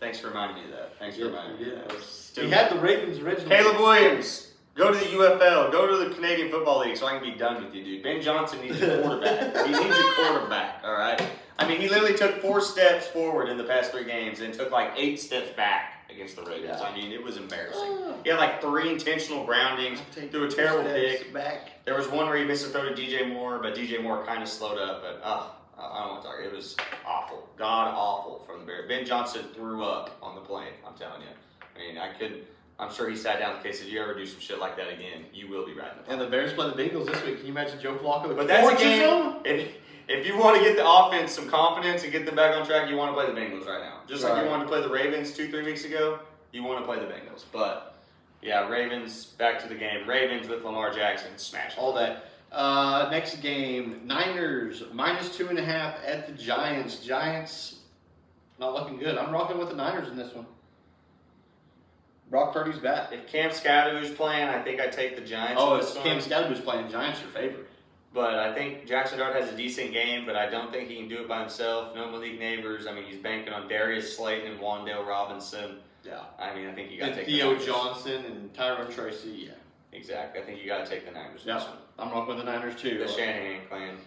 Thanks for reminding me of that. Thanks for Yeah, reminding me you of did. that. he Stupid. had the Ravens original. Caleb Williams, go to the UFL, go to the Canadian Football League so I can be done with you, dude. Ben Johnson needs a quarterback. He needs a quarterback, all right? I mean, he literally took 4 steps forward in the past 3 games and took like 8 steps back against the Ravens. Yeah. I mean, it was embarrassing. He had like 3 intentional groundings, threw a terrible pick. back. There was one where he missed a throw to DJ Moore, but DJ Moore kind of slowed up. But I don't want to talk. It was awful, god awful from the Bears. Ben Johnson threw up on the plane. I'm telling you. I mean, I'm sure he sat down in case if you ever do some shit like that again, you will be right in the And the Bears play the Bengals this week. Can you imagine Joe Flacco? But that's a torches game. them? If you want to get the offense some confidence and get them back on track, you want to play the Bengals right now. Just like Right. you wanted to play the Ravens 2-3 weeks ago. You want to play the Bengals. But, yeah, Ravens, back to the game. Ravens with Lamar Jackson, smash it. All that. Next game, Niners -2.5 at the Giants. Giants not looking good. I'm rocking with the Niners in this one. Brock Purdy's back. If Cam Scatter's playing, I think I take the Giants. Oh, in it's this Cam one. Scattergood's playing. Giants are favorite. But I think Jackson Dart has a decent game, but I don't think he can do it by himself. No Malik Neighbors. I mean, he's banking on Darius Slayton and Wandale Robinson. Yeah. I mean, I think you got to And take Theo the Niners. Johnson and Tyrone Tracy. Yeah. Exactly. I think you got to take the Niners. in Yeah. this one. I'm rocking with the Niners too. The Shanahan clan.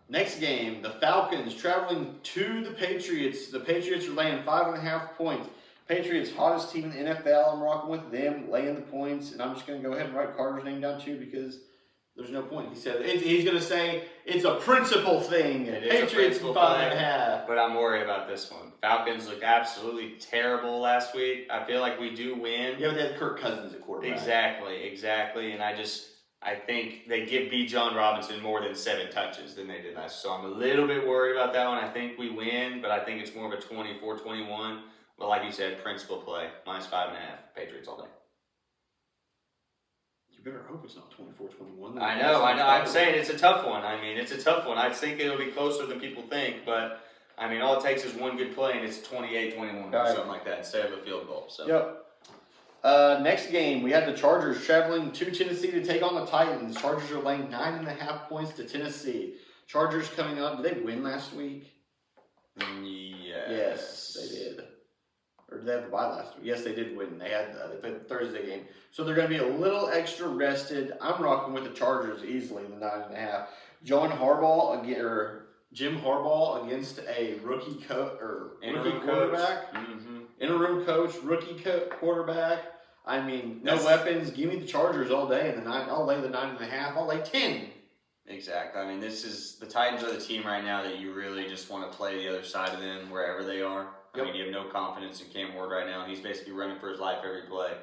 Next game, the Falcons traveling to the Patriots. The Patriots are laying 5.5 points. Patriots, hottest team in the NFL. I'm rocking with them, laying the points, and I'm just going to go ahead and write Carter's name down too because there's no point. He said he's going to say it's a principle thing. It is a Patriots principle 5.5. But I'm worried about this one. Falcons looked absolutely terrible last week. I feel like we do win. Yeah, but they had Kirk Cousins at quarterback. Exactly. And I think they give B. John Robinson more than 7 touches than they did last. So I'm a little bit worried about that one. I think we win, but I think it's more of a 24-21. But like you said, principal play, -5.5, Patriots all day. You better hope it's not 24-21. I know. I'm saying it's a tough one. I mean, it's a tough one. I think it'll be closer than people think, but I mean, all it takes is one good play, and it's 28-21 or something like that instead of a field goal. So. Yep. Next game, we have the Chargers traveling to Tennessee to take on the Titans. Chargers are laying 9.5 points to Tennessee. Chargers coming up. Did they win last week? Yes, they did. Or did they have the bye last week? Yes, they did win. They played the Thursday game. So they're going to be a little extra rested. I'm rocking with the Chargers easily in the 9.5. Jim Harbaugh against a rookie quarterback. Mm-hmm. Interim coach, quarterback. I mean, no weapons. Give me the Chargers all day, and I'll lay the 9.5. I'll lay 10. Exactly. I mean, the Titans are the team right now that you really just want to play the other side of them wherever they are. Yep. I mean, you have no confidence in Cam Ward right now. He's basically running for his life every play.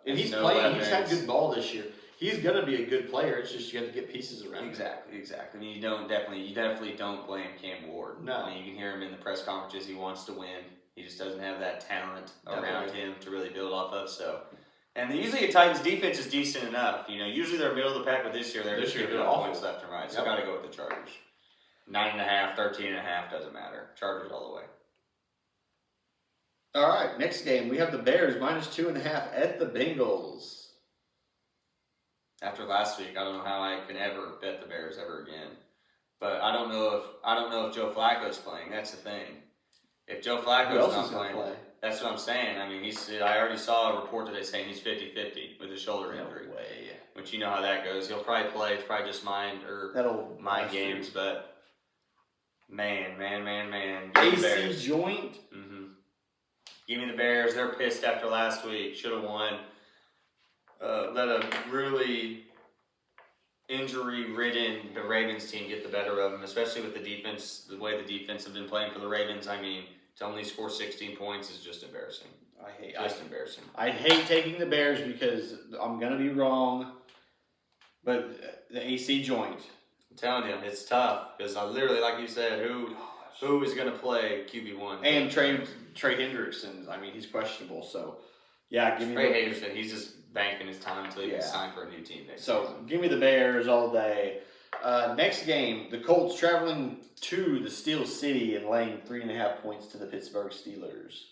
And he's no playing. weapons. He's had good ball this year. He's going to be a good player. It's just you have to get pieces around him. Exactly. I mean, you definitely don't blame Cam Ward. No. I mean, you can hear him in the press conferences. He wants to win. He just doesn't have that talent around him to really build off of. So, and usually the Titans' defense is decent enough. You know, usually they're middle of the pack, but this year they're just giving up points left and right. So, got to go with the Chargers. 9.5, 13.5 doesn't matter. Chargers all the way. All right, next game we have the Bears -2.5 at the Bengals. After last week, I don't know how I can ever bet the Bears ever again. But I don't know if Joe Flacco's playing. That's the thing. If Joe Flacco's not playing, that's what I'm saying. I mean, I already saw a report today saying he's 50-50 with his shoulder injury. No way. Which you know how that goes. He'll probably play. It's probably just mind games. But man. Give me the Bears. AC joint. Mm-hmm. Give me the Bears. They're pissed after last week. Should have won. Let a really injury-ridden the Ravens team get the better of them, especially with the defense, the way the defense have been playing for the Ravens. I mean, to only score 16 points is just embarrassing. Embarrassing. I hate taking the Bears because I'm going to be wrong, but the AC joint. I'm telling you, it's tough because I literally, like you said, who is going to play QB1? And Trey Hendrickson, I mean, he's questionable, so yeah, give me Trey Hendrickson. He's just banking his time until he gets signed for a new team next season. Give me the Bears all day. Next game, the Colts traveling to the Steel City and laying 3.5 points to the Pittsburgh Steelers.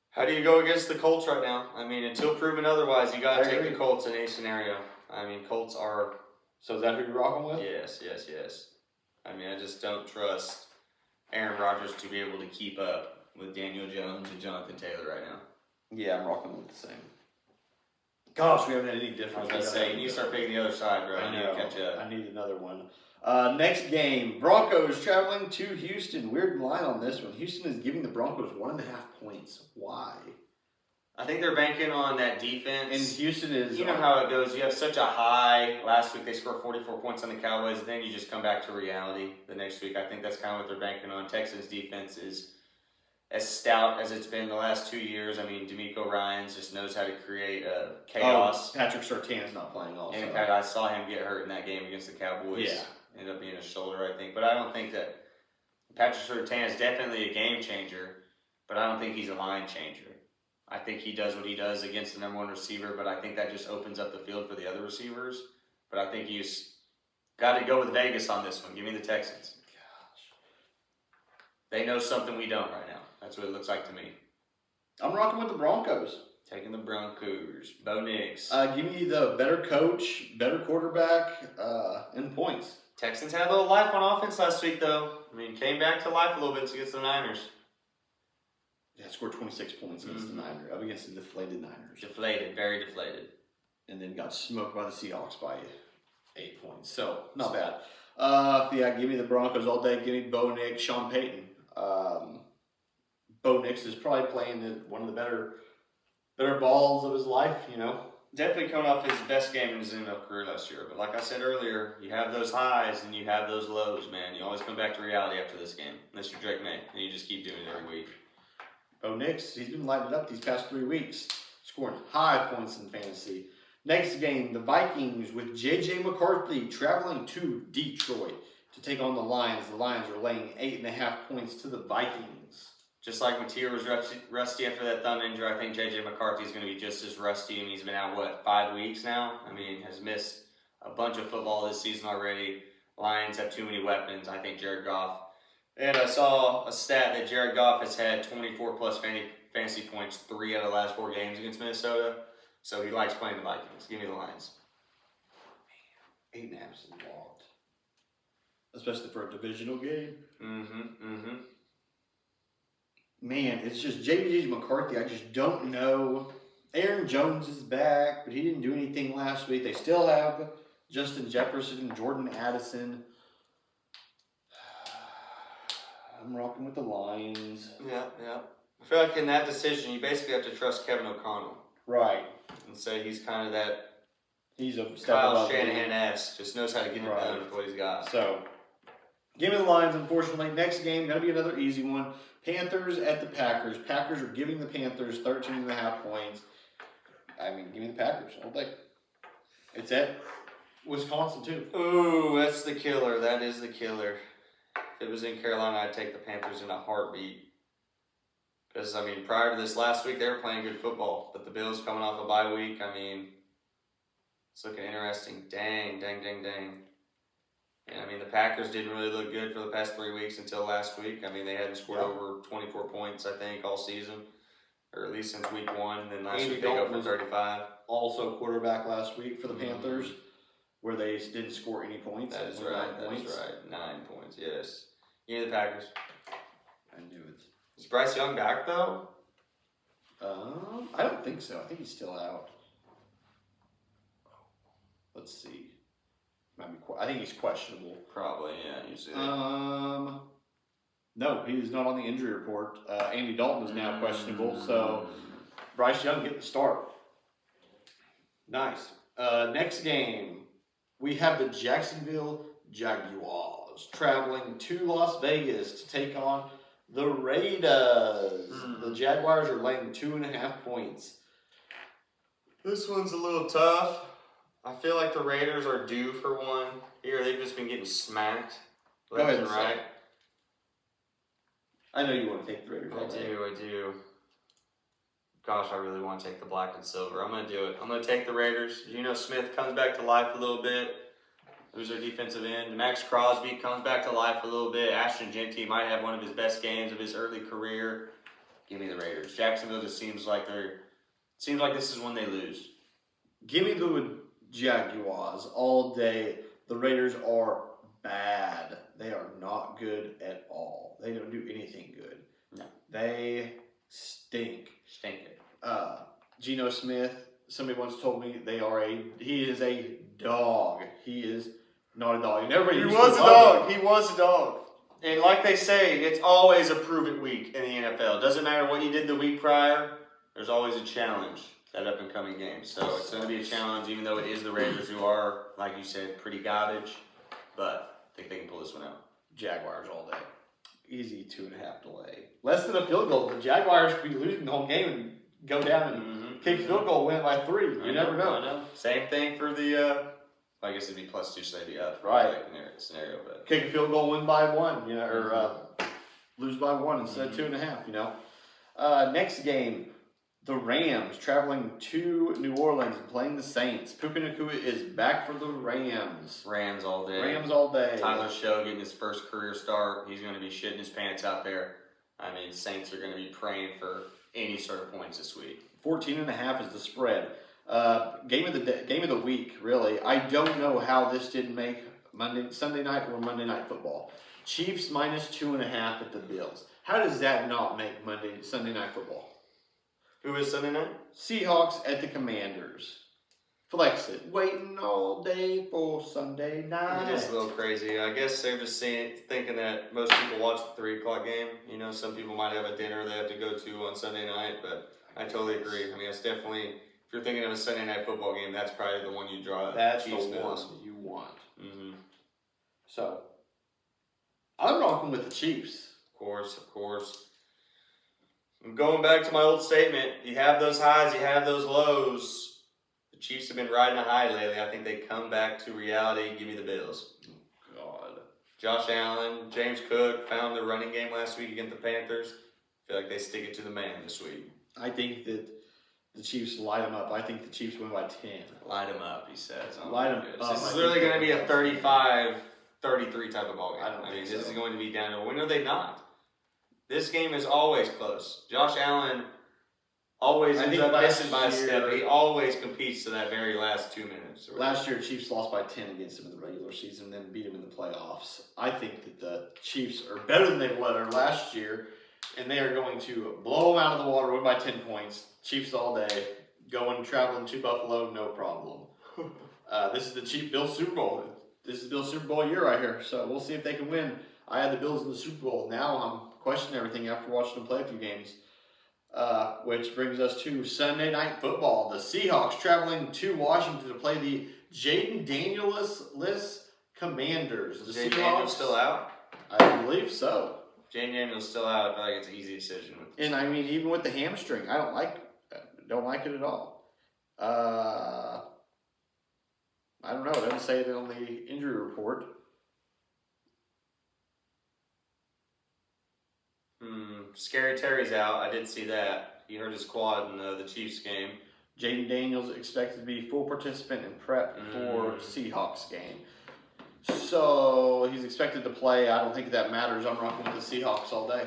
How do you go against the Colts right now? I mean, until proven otherwise, you got to take the Colts in any scenario. I mean, Colts are... So is that who you're rocking with? Yes. I mean, I just don't trust Aaron Rodgers to be able to keep up with Daniel Jones and Jonathan Taylor right now. Yeah, I'm rocking with the same. Gosh, we haven't had any difference. I was going to say, you need to start picking the other side, bro. I need to catch up. I need another one. Next game, Broncos traveling to Houston. Weird line on this one. Houston is giving the Broncos 1.5 points. Why? I think they're banking on that defense. And Houston is... You know how it goes. You have such a high... Last week they scored 44 points on the Cowboys. Then you just come back to reality the next week. I think that's kind of what they're banking on. Texans' defense is as stout as it's been the last 2 years. I mean, DeMeco Ryans just knows how to create chaos. Patrick Surtain's not playing also. And in fact, I saw him get hurt in that game against the Cowboys. Yeah. Ended up being a shoulder, I think. But I don't think that... Patrick Surtain is definitely a game changer, but I don't think he's a line changer. I think he does what he does against the number one receiver, but I think that just opens up the field for the other receivers. But I think he's got to go with Vegas on this one. Give me the Texans. They know something we don't right now. That's what it looks like to me. I'm rocking with the Broncos. Taking the Broncos. Bo Nix. Give me the better coach, better quarterback, and points. Texans had a little life on offense last week, though. I mean, came back to life a little bit against the Niners. Yeah, scored 26 points against the Niners, against the deflated Niners. Deflated, very deflated. And then got smoked by the Seahawks by 8 points. So, not bad. Yeah, give me the Broncos all day. Give me Bo Nix, Sean Payton. Bo Nix is probably playing one of the better balls of his life, you know. Definitely coming off his best game in his NFL career last year. But like I said earlier, you have those highs and you have those lows, man. You always come back to reality after this game. Unless you're Drake May, and you just keep doing it every week. Bo Nix, he's been lighting it up these past 3 weeks, scoring high points in fantasy. Next game, the Vikings with J.J. McCarthy traveling to Detroit to take on the Lions. The Lions are laying 8.5 points to the Vikings. Just like Mateer was rusty after that thumb injury, I think J.J. McCarthy is going to be just as rusty, and he's been out, 5 weeks now? I mean, has missed a bunch of football this season already. Lions have too many weapons. I think Jared Goff. And I saw a stat that Jared Goff has had 24-plus fantasy points 3 out of the last 4 games against Minnesota. So he likes playing the Vikings. Give me the Lions. Man, 8.5 is a lot. Especially for a divisional game. Man, it's just J.J. McCarthy. I just don't know. Aaron Jones is back, but he didn't do anything last week. They still have Justin Jefferson, Jordan Addison. I'm rocking with the Lions. Yeah. I feel like in that decision, you basically have to trust Kevin O'Connell. Right. And say he's kind of that He's a Kyle Shanahan-esque. Just knows how to get it done with what he's got. So, give me the Lions, unfortunately. Next game, going to be another easy one. Panthers at the Packers. Packers are giving the Panthers 13.5 points. I mean, give me the Packers all day. It's at Wisconsin, too. Ooh, that's the killer. That is the killer. If it was in Carolina, I'd take the Panthers in a heartbeat. Because, I mean, prior to this last week, they were playing good football. But the Bills coming off a bye week, I mean, it's looking interesting. Dang. And, I mean, the Packers didn't really look good for the past 3 weeks until last week. I mean, they hadn't scored over 24 points, I think, all season. Or at least since week 1. And then last week they go for 35. Also quarterback last week for the Panthers, where they didn't score any points. That is right. 9 points, yes. Give me the Packers. I knew it. Is Bryce Young back, though? I don't think so. I think he's still out. Let's see. I think he's questionable. Probably, yeah. Usually. No, he is not on the injury report. Andy Dalton is now questionable, so Bryce Young get the start. Nice. Next game, we have the Jacksonville Jaguars traveling to Las Vegas to take on the Raiders. The Jaguars are laying 2.5 points. This one's a little tough. I feel like the Raiders are due for one here. They've just been getting smacked left and right. I know you want to take the Raiders. I do. Gosh, I really want to take the black and silver. I'm going to do it. I'm going to take the Raiders. Geno Smith comes back to life a little bit. Who's their defensive end? Max Crosby comes back to life a little bit. Ashton Genty might have one of his best games of his early career. Give me the Raiders. Jacksonville just seems like this is when they lose. Give me the Jaguars all day. The Raiders are bad. They are not good at all. They don't do anything good. No. They stink. Stinking. Geno Smith, somebody once told me he is a dog. He is not a dog. He was a dog. And like they say, it's always a prove it week in the NFL. Doesn't matter what you did the week prior, there's always a challenge that up and coming game. So it's going to be a challenge, even though it is the Raiders who are, like you said, pretty garbage. But I think they can pull this one out. Jaguars all day. Easy 2.5 delay. Less than a field goal. The Jaguars could be losing the whole game and go down and kick field goal, win it by 3. You never know. I know. Same thing for the, I guess it'd be +2, so they'd be up. Right. Scenario, but kick a field goal, win by 1, or lose by 1 instead of 2.5, Next game, The Rams traveling to New Orleans and playing the Saints. Puka Nacua is back for the Rams. Rams all day. Rams all day. Tyler Show getting his first career start. He's going to be shitting his pants out there. I mean, Saints are going to be praying for any sort of points this week. 14.5 is the spread. Game of the week, really. I don't know how this didn't make Sunday night or Monday Night Football. Chiefs minus 2.5 at the Bills. How does that not make Sunday Night Football? Who is Sunday night? Seahawks at the Commanders. Flex it. Waiting all day for Sunday night. It is a little crazy. I guess they're just thinking that most people watch the 3 o'clock game. You know, some people might have a dinner they have to go to on Sunday night, but I totally agree. I mean, it's definitely, if you're thinking of a Sunday night football game, that's probably the one you draw. That's Chiefs the one Bills. you want. Mm-hmm. So, I'm rocking with the Chiefs. Of course. I'm going back to my old statement. You have those highs, you have those lows. The Chiefs have been riding a high lately. I think they come back to reality. Give me the Bills. Oh, God. Josh Allen, James Cook found the running game last week against the Panthers. I feel like they stick it to the man this week. I think that the Chiefs light them up. I think the Chiefs win by 10. Light them up, he says. Oh, Light 'em goodness. up. This I is think literally going to be a they're- 35-33 type of ball game. I don't think This so. is going to be down to when are they not? This game is always close. Josh Allen always I ends think up missing by a last step. year- He always competes to that very last 2 minutes. Last year, Chiefs lost by 10 against them in the regular season, then beat them in the playoffs. I think that the Chiefs are better than they were last year, and they are going to blow them out of the water, win by 10 points. Chiefs all day, traveling to Buffalo, no problem. This is the Bills Super Bowl. This is Bills Super Bowl year right here, so we'll see if they can win. I had the Bills in the Super Bowl. Now I'm questioning everything after watching them play a few games. Which brings us to Sunday Night Football. The Seahawks traveling to Washington to play the Jaden Daniels-less Commanders. The Jay Seahawks Daniels still out? I believe so. Jay Daniels still out. I feel like it's an easy decision. And I mean, even with the hamstring, I don't like it at all. I don't know. It doesn't say it on the injury report. Scary Terry's out. I did see that. He hurt his quad in the Chiefs game. Jaden Daniels expected to be full participant in prep for Seahawks game. So he's expected to play. I don't think that matters. I'm rocking with the Seahawks all day.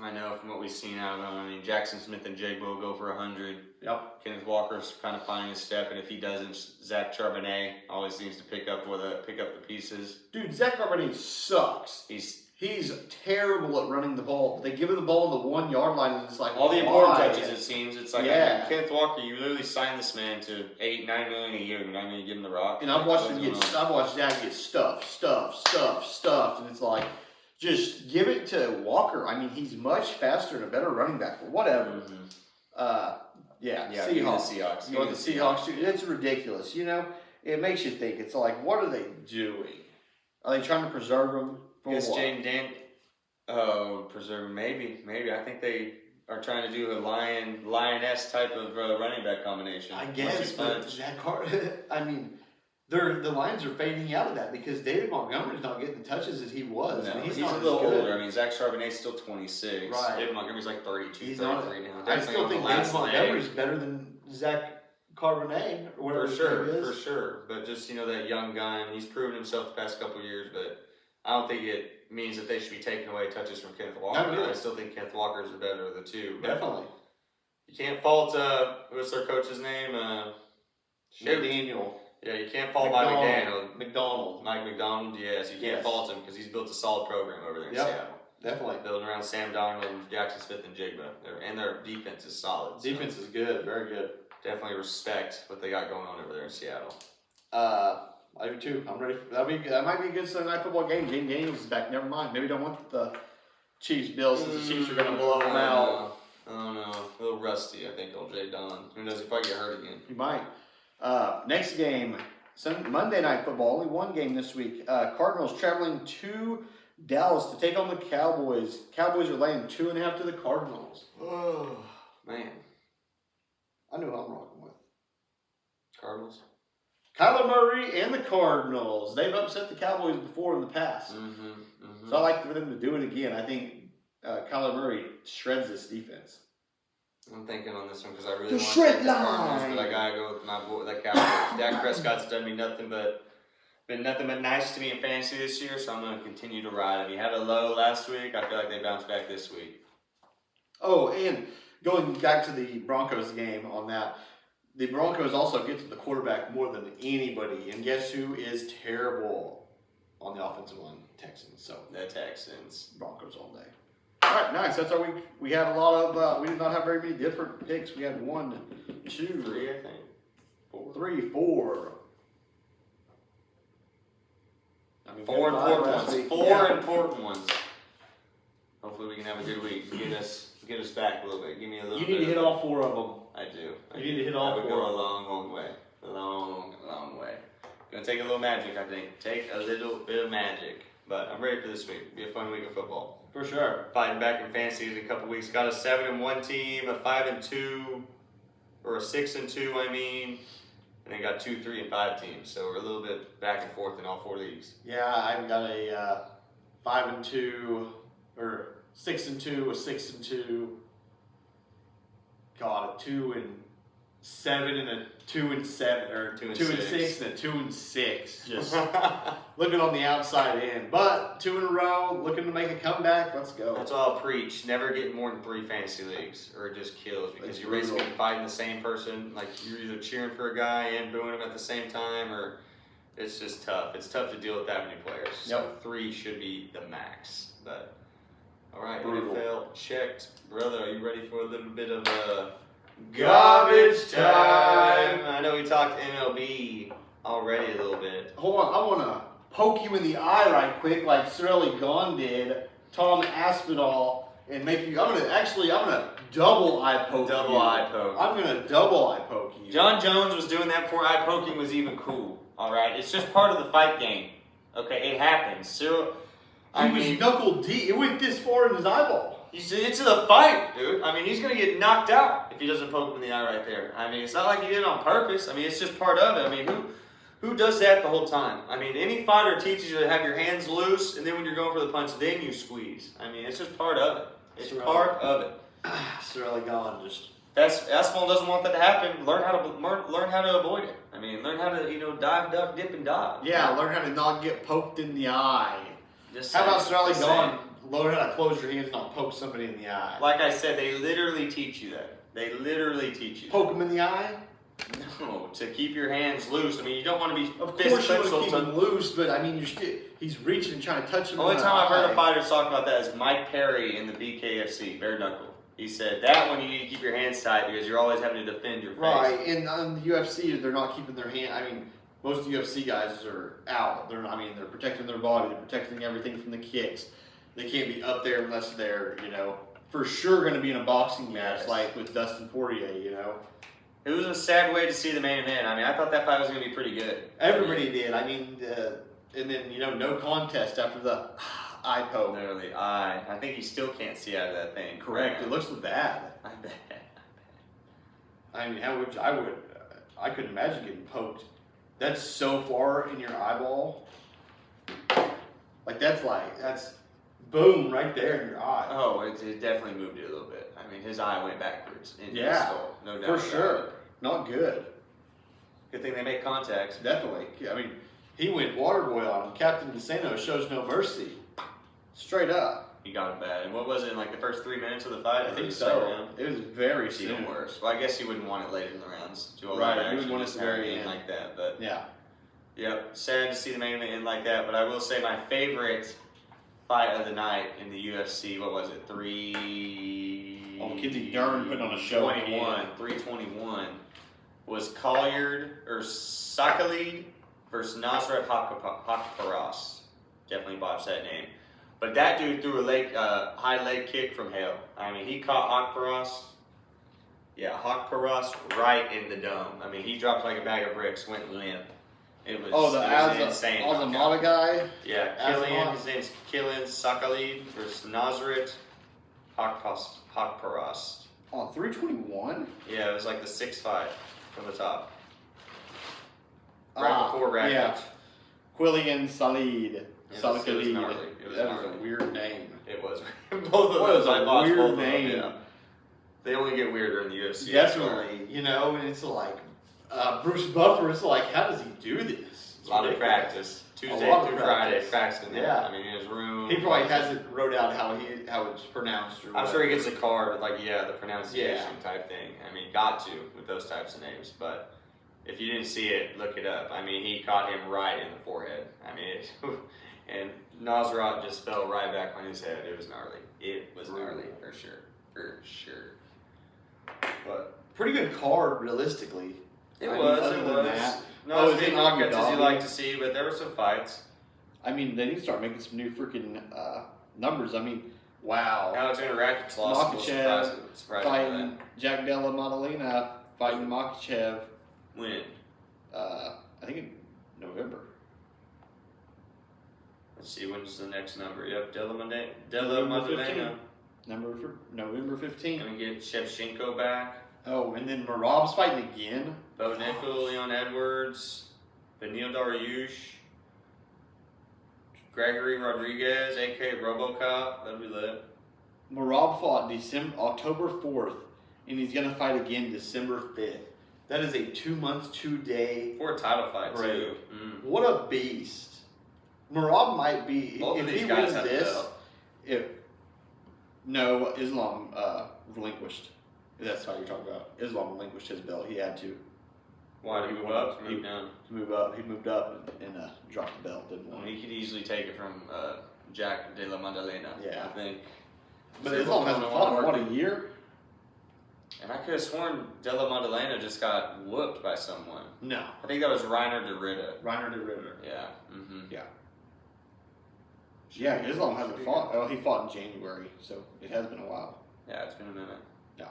I know from what we've seen out of him. I mean, Jackson Smith and Jigba will go for 100. Yep. Kenneth Walker's kind of finding his step, and if he doesn't, Zach Charbonnet always seems to pick up the pieces. Dude, Zach Charbonnet sucks. He's terrible at running the ball. They give him the ball on the 1 yard line, and it's like All the important touches, it seems. It's like, Yeah. I mean, Kenneth Walker, you literally signed this man to $8-9 million a year. You're not going to give him the rock. And I've watched What's Zach get stuffed, and it's like, just give it to Walker. I mean, he's much faster and a better running back, but whatever. Mm-hmm. Yeah, give me the Seahawks. You want the Seahawks too? It's ridiculous. You know, it makes you think. It's like, what are they doing? Are they trying to preserve them for Guess what? Jaden Daniels. Oh, preserve maybe. I think they are trying to do a lioness type of running back combination. I guess, but Zach Carter. I mean, the lines are fading out of that because David Montgomery's not getting the touches as he was. No, I mean, he's not a as little good. older. I mean, Zach Charbonnet's still 26. Right. David Montgomery's like 32, He's 33 not. now. I still think David Montgomery's better than Zach Charbonnet or whatever his name is. For sure. But just, that young gun, he's proven himself the past couple of years, but I don't think it means that they should be taking away touches from Kenneth Walker. No, I still think Kenneth Walker is the better of the two. But Definitely. you can't fault, what's their coach's name? McDaniel. Yeah, you can't fault Mike McDonald. Mike McDonald, yes. You can't fault him because he's built a solid program over there in Seattle. Definitely. Building around Sam Darnold and Jackson Smith and Jigba. And their defense is solid. Defense is good. Very good. Definitely respect what they got going on over there in Seattle. I do too. I'm ready. That might be a good Sunday Night Football game. Jaden Daniels is back. Never mind. Maybe don't want the Chiefs Bills since the Chiefs are going to blow them out. I don't know. A little rusty, I think, old Jay Don. Who knows? He'll probably get hurt again. He might. Next game, Monday Night Football. Only one game this week. Cardinals traveling to Dallas to take on the Cowboys. Cowboys are laying 2.5 to the Cardinals. Oh, man. I know who I'm rocking with. Cardinals? Kyler Murray and the Cardinals. They've upset the Cowboys before in the past. So I like for them to do it again. I think Kyler Murray shreds this defense. I'm thinking on this one because I really The want to straight take the Cardinals, line. but I gotta go with my boy, the Cowboys. Dak Prescott's done me nothing but nice to me in fantasy this year, so I'm gonna continue to ride him. He had a low last week. I feel like they bounced back this week. Oh, and going back to the Broncos game on that, the Broncos also get to the quarterback more than anybody, and guess who is terrible on the offensive line? Texans. So The Texans. Broncos all day. All right, nice. That's our week. We had a lot of. We did not have very many different picks. We had 1, 2, 3, I think. 4. 3, 4. I mean, 4 we had 5 important last ones. week. 4 Yeah. important ones. Hopefully we can have a good week. Get us back a little bit. Give me a little. You need to hit all 4 of them. I do. You need to hit all That would 4. go a long way. A long way. Gonna take a little magic, I think. Take a little bit of magic. But I'm ready for this week. It'll be a fun week of football. For sure. Fighting back in fantasy in a couple weeks. Got a 7-1 team, a 5-2, or a 6-2, I mean. And then got 2, 3, and 5 teams. So we're a little bit back and forth in all 4 leagues. Yeah, I've got a 5-2 or 6-2, a 6-2. God, a 2-7 and a 2-7, or 2-6 and a 2-6. Just looking on the outside in, but 2 in a row, looking to make a comeback. Let's go. That's all I'll preach. Never get more than 3 fantasy leagues, or it just kills because It's you're basically brutal. fighting the same person. Like you're either cheering for a guy and booing him at the same time, or it's just tough. It's tough to deal with that many players. So Yep. 3 should be the max. But all right, Brutal. NFL checked, brother. Are you ready for a little bit of garbage time? I know we talked MLB already a little bit. Hold on, I want to poke you in the eye right quick, like Shirley Gahn did, Tom Aspinall, and make you. I'm gonna double eye poke. Double you. eye poke. I'm gonna double eye poke you. John Jones was doing that before eye poking was even cool. All right, it's just part of the fight game. Okay, it happens. So, I He was mean, knuckle deep. It went this far in his eyeball. he's into the fight, dude. I mean, he's gonna get knocked out if he doesn't poke him in the eye right there. I mean, it's not like he did it on purpose. I mean, it's just part of it. I mean, who does that the whole time? I mean, any fighter teaches you to have your hands loose, and then when you're going for the punch, then you squeeze. I mean, it's just part of it. It's That's right. part of it. Shirley Gahn just. Aspinall doesn't want that to happen. Learn how to avoid it. I mean, learn how to dive, duck, dip, and dive. Yeah, learn how to not get poked in the eye. Just How about saying, Shirley just saying. Gahn? Learn how to close your hands and not poke somebody in the eye. Like I said, they literally teach you that. They literally teach you. Poke him in the eye? No, to keep your hands loose. I mean, you don't want to be Of fist course you want pencil to keep him loose, but I mean, he's reaching and trying to touch him. The only in time the I've heard eye. a fighter talk about that is Mike Perry in the BKFC, bare knuckle. He said that one you need to keep your hands tight because you're always having to defend your face. Right, and on the UFC, they're not keeping their hand. I mean, most UFC guys are out. They're protecting their body. They're protecting everything from the kicks. They can't be up there unless they're, for sure going to be in a boxing match, Yes. like with Dustin Poirier. It was a sad way to see the main event. I mean, I thought that fight was going to be pretty good. Everybody did. I mean, and then no contest after the eye poke. Literally, I think you still can't see out of that thing. Correct. It looks bad. I bet. I mean, I couldn't imagine getting poked. That's so far in your eyeball. That's boom right there in your eye. Oh, it definitely moved it a little bit. I mean, his eye went backwards into his Yeah, skull. No doubt for about sure. it. Not good. Good thing they make contact. Definitely. I mean, he went waterboy on him. Captain Insano shows no mercy. Straight up. He got him bad. And what was it, in like the first 3 minutes of the fight? I Or think the second so. round? It was very It's soon. even worse. Well, I guess you wouldn't want it later in the rounds. To a Right, lot of you would action, want it just at the very have it end. like that. But Yeah. yep, sad to see the main event end like that. But I will say my favorite fight of the night in the UFC. What was it? Mackenzie Dern putting on a show 21. 321 was Colliard or Sakhalid versus Nasrat Haqparast. Definitely botched that name. But that dude threw a high leg kick from hell. I mean, he caught Haqparast. Yeah, Haqparast right in the dome. I mean, he dropped like a bag of bricks, went limp. It was, insane. Azamata guy. Yeah, Azamat. his name's Killian Sakhalid versus Nasrat Haqparast. On 321? Yeah, it was like the 6th fight from the top. Right before Rakic. Yeah. Quillian Salid. It was Salid. gnarly. It was That gnarly. was a weird name. It was. Both of What those is a I botched weird both of them, name? yeah. They only get weirder in the UFC. Definitely, you know, and it's like Bruce Buffer. It's like, how does he do this? A lot of practice. Tuesday through Friday, practicing. Yeah. I mean, in his room. He probably hasn't wrote out how it's pronounced. Or I'm sure he gets a card with like the pronunciation type thing. I mean, got to with those types of names. But if you didn't see it, look it up. I mean, he caught him right in the forehead. I mean, and Nasrat just fell right back on his head. It was gnarly. It was gnarly for sure. For sure. But pretty good card, realistically. It was. Not as many knockouts as you like to see, but there were some fights. I mean, they need to start making some new freaking numbers. I mean, wow. Alexander Rakic's lost. Makhachev fighting Jack Della Maddalena fighting Makhachev. When? I think in November. Let's see, when's the next number? Yep, Della Maddalena. November 15th. Gonna get Shevchenko back. Oh, and then Merab's fighting again. Bo Nickel, Leon Edwards, Benil Dariush, Gregory Rodriguez, aka RoboCop. That'll be lit. Merab fought October 4th, and he's gonna fight again December 5th. That is a 2 month, 2 day. For a title fight too. What a beast! Merab might be. Both if of these he guys wins have this, no, Islam relinquished. That's how you're talking about. Islam relinquished his belt. He had to. Why did he move up? Move down. Move up. He moved up and dropped the belt. Didn't want. He could easily take it from Jack Della Maddalena. Yeah, I think. But Islam hasn't fought in what, a year? And I could have sworn Della Maddalena just got whooped by someone. No. I think that was Reiner de Rida. Reiner de Rida. Yeah. Mm-hmm. Yeah. Yeah, Islam hasn't fought. Oh, he fought in January, so it has been a while. Yeah, it's been a minute. Yeah.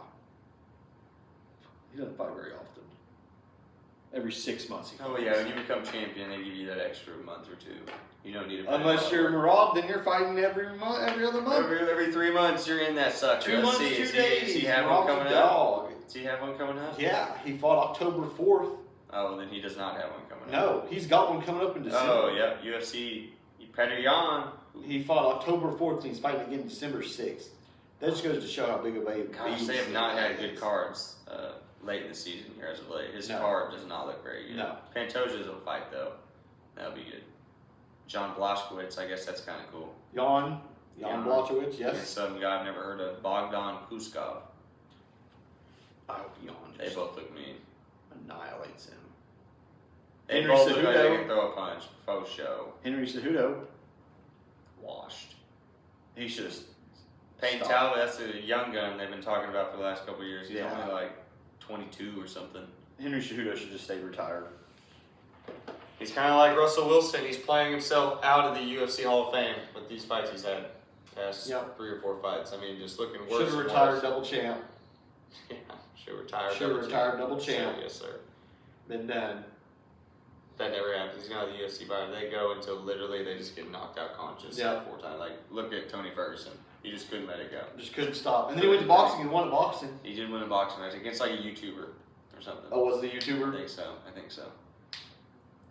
He doesn't fight very often. Every 6 months he fights. Oh yeah, when you become champion, they give you that extra month or two. You don't need to. Unless you're Merab, then you're fighting every other month. Every 3 months, you're in that sucker. 2 months, 2 days. Does he have one coming up? Does he have one coming up? Yeah, he fought October 4th. Oh, then he does not have one coming up. No, he's got one coming up in December. Oh, yep, UFC Petr Yan. He fought October 4th, and he's fighting again December 6th. That just goes to show how big of a beast they have not had good cards late in the season here as of late. His card does not look very good. No. Pantoja's will fight, though. That'll be good. John Blachowicz, I guess that's kind of cool. Jan Blachowicz, yes. And some guy I've never heard of, Bogdan Kuskov. I hope Jan They just both look mean. annihilates him. They Henry both look like they Cejudo. can throw a punch. Faux show. Henry Cejudo. Washed. He should have. Payne Stop. Talbot, that's a young gun they've been talking about for the last couple of years. He's Yeah. only like 22 or something. Henry Cejudo should just stay retired. He's kind of like Russell Wilson. He's playing himself out of the UFC Hall of Fame with these fights he's had. Past 3 or 4 fights. I mean, just looking worse. Should have retired double champ. Yeah, should have retired. Should have retired double champ. Yes, sir. Been done. That never happens. He's not the UFC fighter. They go until literally they just get knocked out conscious. Yeah. 4 times. Like, look at Tony Ferguson. He just couldn't let it go. Just couldn't stop. And then he went to boxing and won a boxing. He did win a boxing match against like a YouTuber or something. Oh, was the I YouTuber? think so.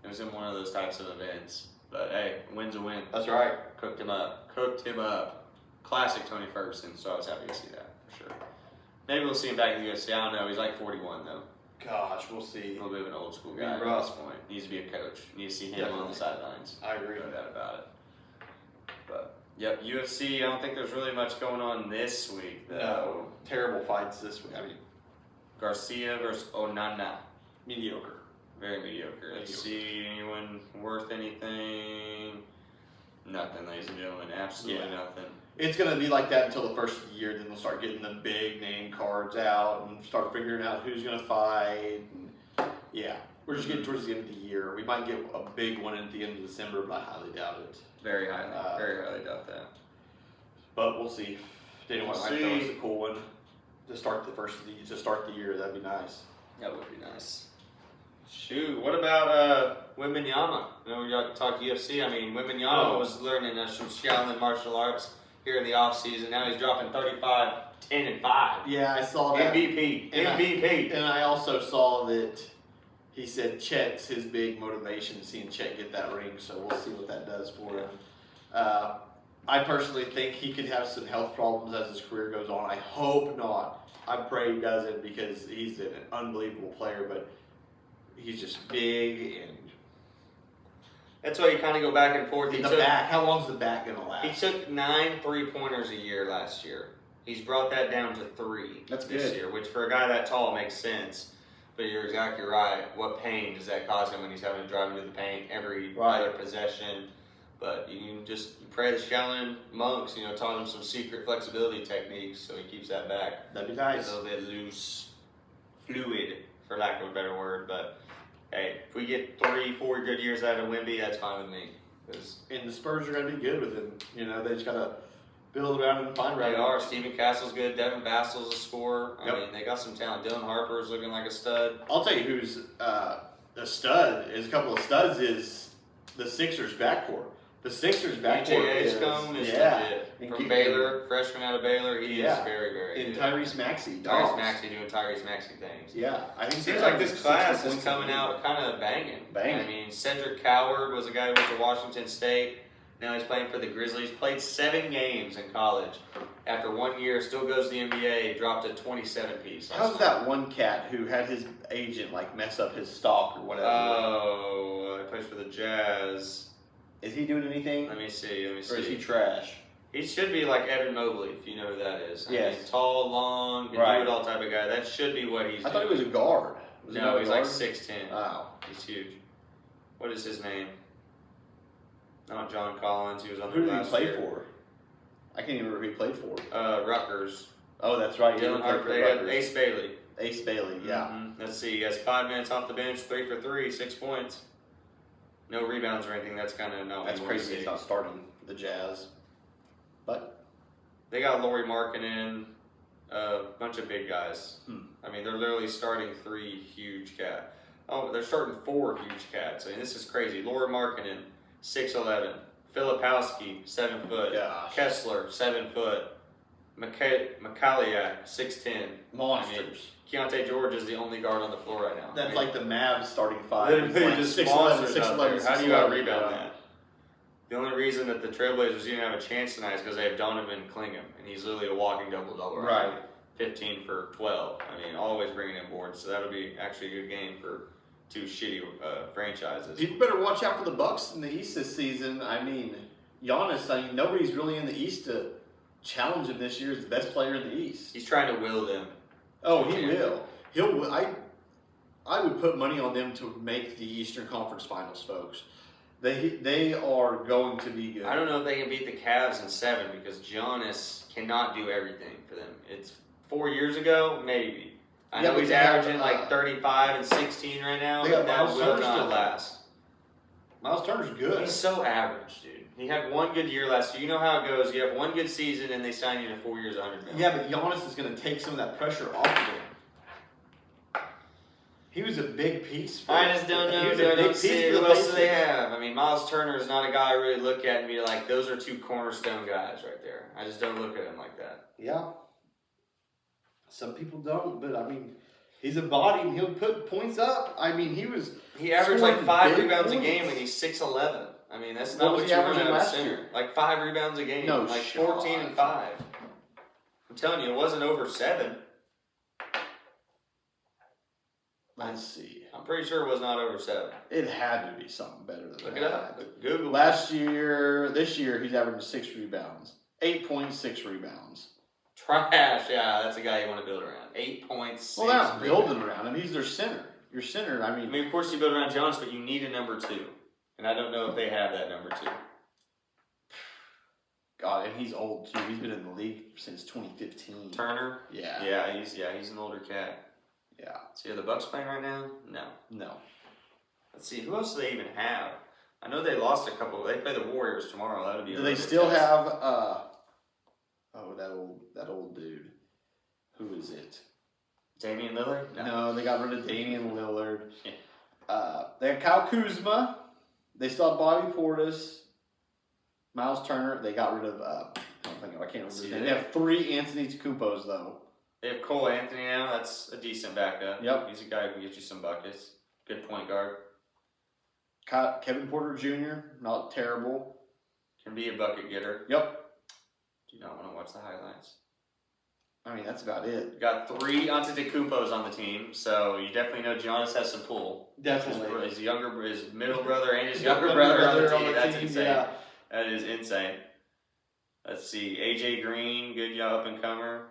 It was in one of those types of events. But hey, a win's a win. That's right. Cooked him up. Classic Tony Ferguson, so I was happy to see that, for sure. Maybe we'll see him back in the UFC. I don't know. He's like 41, though. Gosh, we'll see. A little bit of an old school Be guy at rough. this point. Needs to be a coach. Needs to see him on Definitely. the sidelines. I agree. No doubt about it. But, yep, UFC, I don't think there's really much going on this week, though. No. Terrible fights this week. I mean, Garcia versus Onana. mediocre. Very mediocre. Let's see, anyone worth anything? Nothing, ladies and gentlemen. Absolutely nothing. It's going to be like that until the first of the year. Then they'll start getting the big name cards out and start figuring out who's going to fight. And yeah, we're just getting towards the end of the year. We might get a big one at the end of December, but I highly doubt it. Very highly doubt that. But we'll see. Dana White might See. throw us a cool one to start the year. That'd be nice. That would be nice. Shoot, what about Wembanyama? You know, we talked UFC. I mean, Wembanyama was learning some Shaolin martial arts here in the offseason. Now he's dropping 35, 10, and 5. Yeah, I saw that. MVP. And I also saw that he said Chet's his big motivation, seeing Chet get that ring. So we'll see what that does for him. I personally think he could have some health problems as his career goes on. I hope not. I pray he doesn't because he's an unbelievable player, but he's just big and That's why you kind of go back and forth. the back. How long's the back gonna last? He took 9 3-pointers a year last year. He's brought that down to 3 That's this good. year, which for a guy that tall makes sense. But you're exactly right. What pain does that cause him when he's having to drive into the paint every other possession? But you pray that Shaolin monks, taught him some secret flexibility techniques so he keeps that back. That'd be nice. A little bit loose, fluid, for lack of a better word. But hey, if we get 3-4 good years out of Wemby, that's fine with me. And the Spurs are going to be good with him. They just got to build around him and find They right. are. Stephen Castle's good. Devin Vassell's a scorer. I mean, they got some talent. Dylan Harper's looking like a stud. I'll tell you who's a stud. Is a couple of studs is the Sixers backcourt. The Sixers backcourt is legit. From Baylor, freshman out of Baylor, he is very, very good. good. And Tyrese Maxey. Tyrese Maxey doing Tyrese Maxey things. Yeah, I think Seems like this class is coming out kind of banging. I mean, Cedric Coward was a guy who went to Washington State. Now he's playing for the Grizzlies. Played 7 games in college. After 1 year, still goes to the NBA. Dropped a 27-piece. How's that one cat who had his agent mess up his stock or whatever? Oh, he plays for the Jazz. Is he doing anything? Let me see. Or is he trash? He should be like Evan Mobley, if you know who that is. Yes. I mean, tall, long, can do it all type of guy. That should be what he's doing. I thought he was a guard. No, he's like 6'10". Wow. He's huge. What is his name? Not John Collins. He was on the Who did he last play year. for? I can't even remember who he played for. Rutgers. Oh, that's right. Dylan Harper. They had Ace Bailey. Ace Bailey, yeah. Mm-hmm. Let's see. He has 5 minutes off the bench, 3 for 3, 6 points. No rebounds or anything. That's kind of not. That's crazy. He's not starting for the Jazz, but they got Lauri Markkanen, a bunch of big guys. I mean, they're literally starting 3 huge cats. Oh, they're starting 4 huge cats. I mean, this is crazy. Lauri Markkanen, 6'11". Filipowski, 7 foot. Gosh. Kessler, 7 foot. Mikaliak, 6'10". Monsters. I mean, Keontae George is the only guard on the floor right now. That's like the Mavs starting 5. Literally just 6'11", monsters out there. 6'11", How do you out-rebound that? The only reason that the Trailblazers even have a chance tonight is because they have Donovan Clingham, and he's literally a walking double-double. Right. 15 for 12. I mean, always bringing in boards, so that'll be actually a good game for 2 shitty franchises. People better watch out for the Bucks in the East this season. I mean, Giannis, nobody's really in the East to challenge him this year as the best player in the East. He's trying to will them. Oh, he will. I would put money on them to make the Eastern Conference Finals, folks. They are going to be good. I don't know if they can beat the Cavs in 7 because Giannis cannot do everything for them. It's 4 years ago, maybe. I know he's averaging like 35 and 16 right now, but that will not last. Miles Turner's good. He's so average, dude. He had 1 good year last year. You know how it goes. You have 1 good season, and they sign you to 4 years, $100 million. Yeah, but Giannis is going to take some of that pressure off of him. He was a big piece. I just don't know. I don't see who else do they have. I mean, Miles Turner is not a guy I really look at and be like, those are 2 cornerstone guys right there. I just don't look at him like that. Yeah. Some people don't, but I mean, he's a body and he'll put points up. I mean, he averaged like 5 rebounds a game and he's 6'11". I mean, that's not what you want out of a center. Like 5 rebounds a game. No, like 14 and 5. I'm telling you, it wasn't over 7. Let's see. I'm pretty sure it was not over 7. It had to be something better than that. Look it up. Google. This year, he's averaging 6 rebounds. 8 points, 6 rebounds. Trash. Yeah, that's a guy you want to build around. 8 points. Well, they're not building around him. He's their center. Your center, I mean, of course you build around Giannis, but you need a number 2. And I don't know if they have that number 2. God, and he's old too. He's been in the league since 2015. Turner? Yeah. Yeah, he's an older cat. Yeah. See, are the Bucks playing right now? No. Let's see, who else do they even have? I know they lost a couple. They play the Warriors tomorrow. That'll be. Do they still have that old dude? Who is it? Damian Lillard? No, they got rid of Damian Lillard. They have Kyle Kuzma. They still have Bobby Portis. Miles Turner. They got rid of I can't remember his name. They have 3 Anthony Tocumpo's though. They have Cole Anthony now. That's a decent backup. Yep. He's a guy who can get you some buckets. Good point guard. Kevin Porter Jr. Not terrible. Can be a bucket getter. Yep. Do you not want to watch the highlights? I mean, that's about it. You got 3 Antetokounmpos on the team, so you definitely know Giannis has some pull. Definitely. His middle brother and his younger brother on the team. That's insane. Yeah. That is insane. Let's see. AJ Green, good up and comer.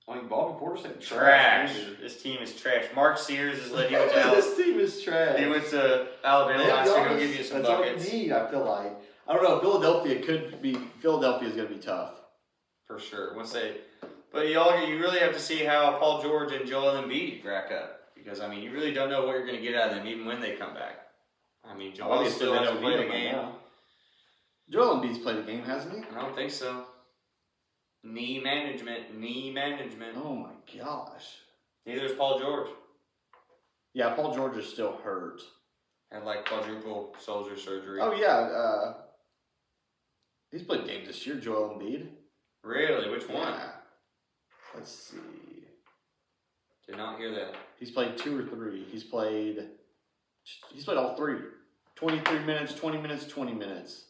I mean, Bobby Porter's saying Trash. This team is trash. Mark Sears is letting you tell. This team is trash. He went to Alabama last year. He'll give you some buckets. That's all you need, I feel like. I don't know. Philadelphia's going to be tough. For sure. But you really have to see how Paul George and Joel Embiid rack up. Because, I mean, you really don't know what you're going to get out of them even when they come back. I mean, Joel still hasn't played a game. Joel Embiid's played a game, hasn't he? I don't think so. Knee management. Oh my gosh. Neither is Paul George. Yeah, Paul George is still hurt. Had like quadruple shoulder surgery. Oh yeah, he's played games this year, Joel Embiid. Really? Which one? Yeah. Let's see. Did not hear that. He's played 2 or 3. He's played all 3. 23 minutes, 20 minutes, 20 minutes.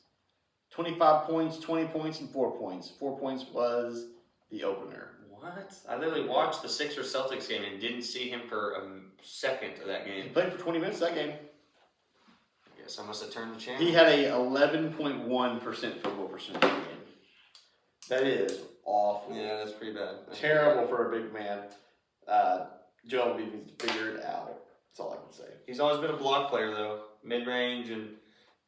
25 points, 20 points, and 4 points. 4 points was the opener. What? I literally watched the Sixers Celtics game and didn't see him for a second of that game. He played for 20 minutes that game. I guess I must have turned the channel. He had a 11.1% field goal percentage game. That is awful. Yeah, that's pretty bad. Terrible for a big man. Joel Embiid needs to figure it out. That's all I can say. He's always been a block player, though. Mid-range and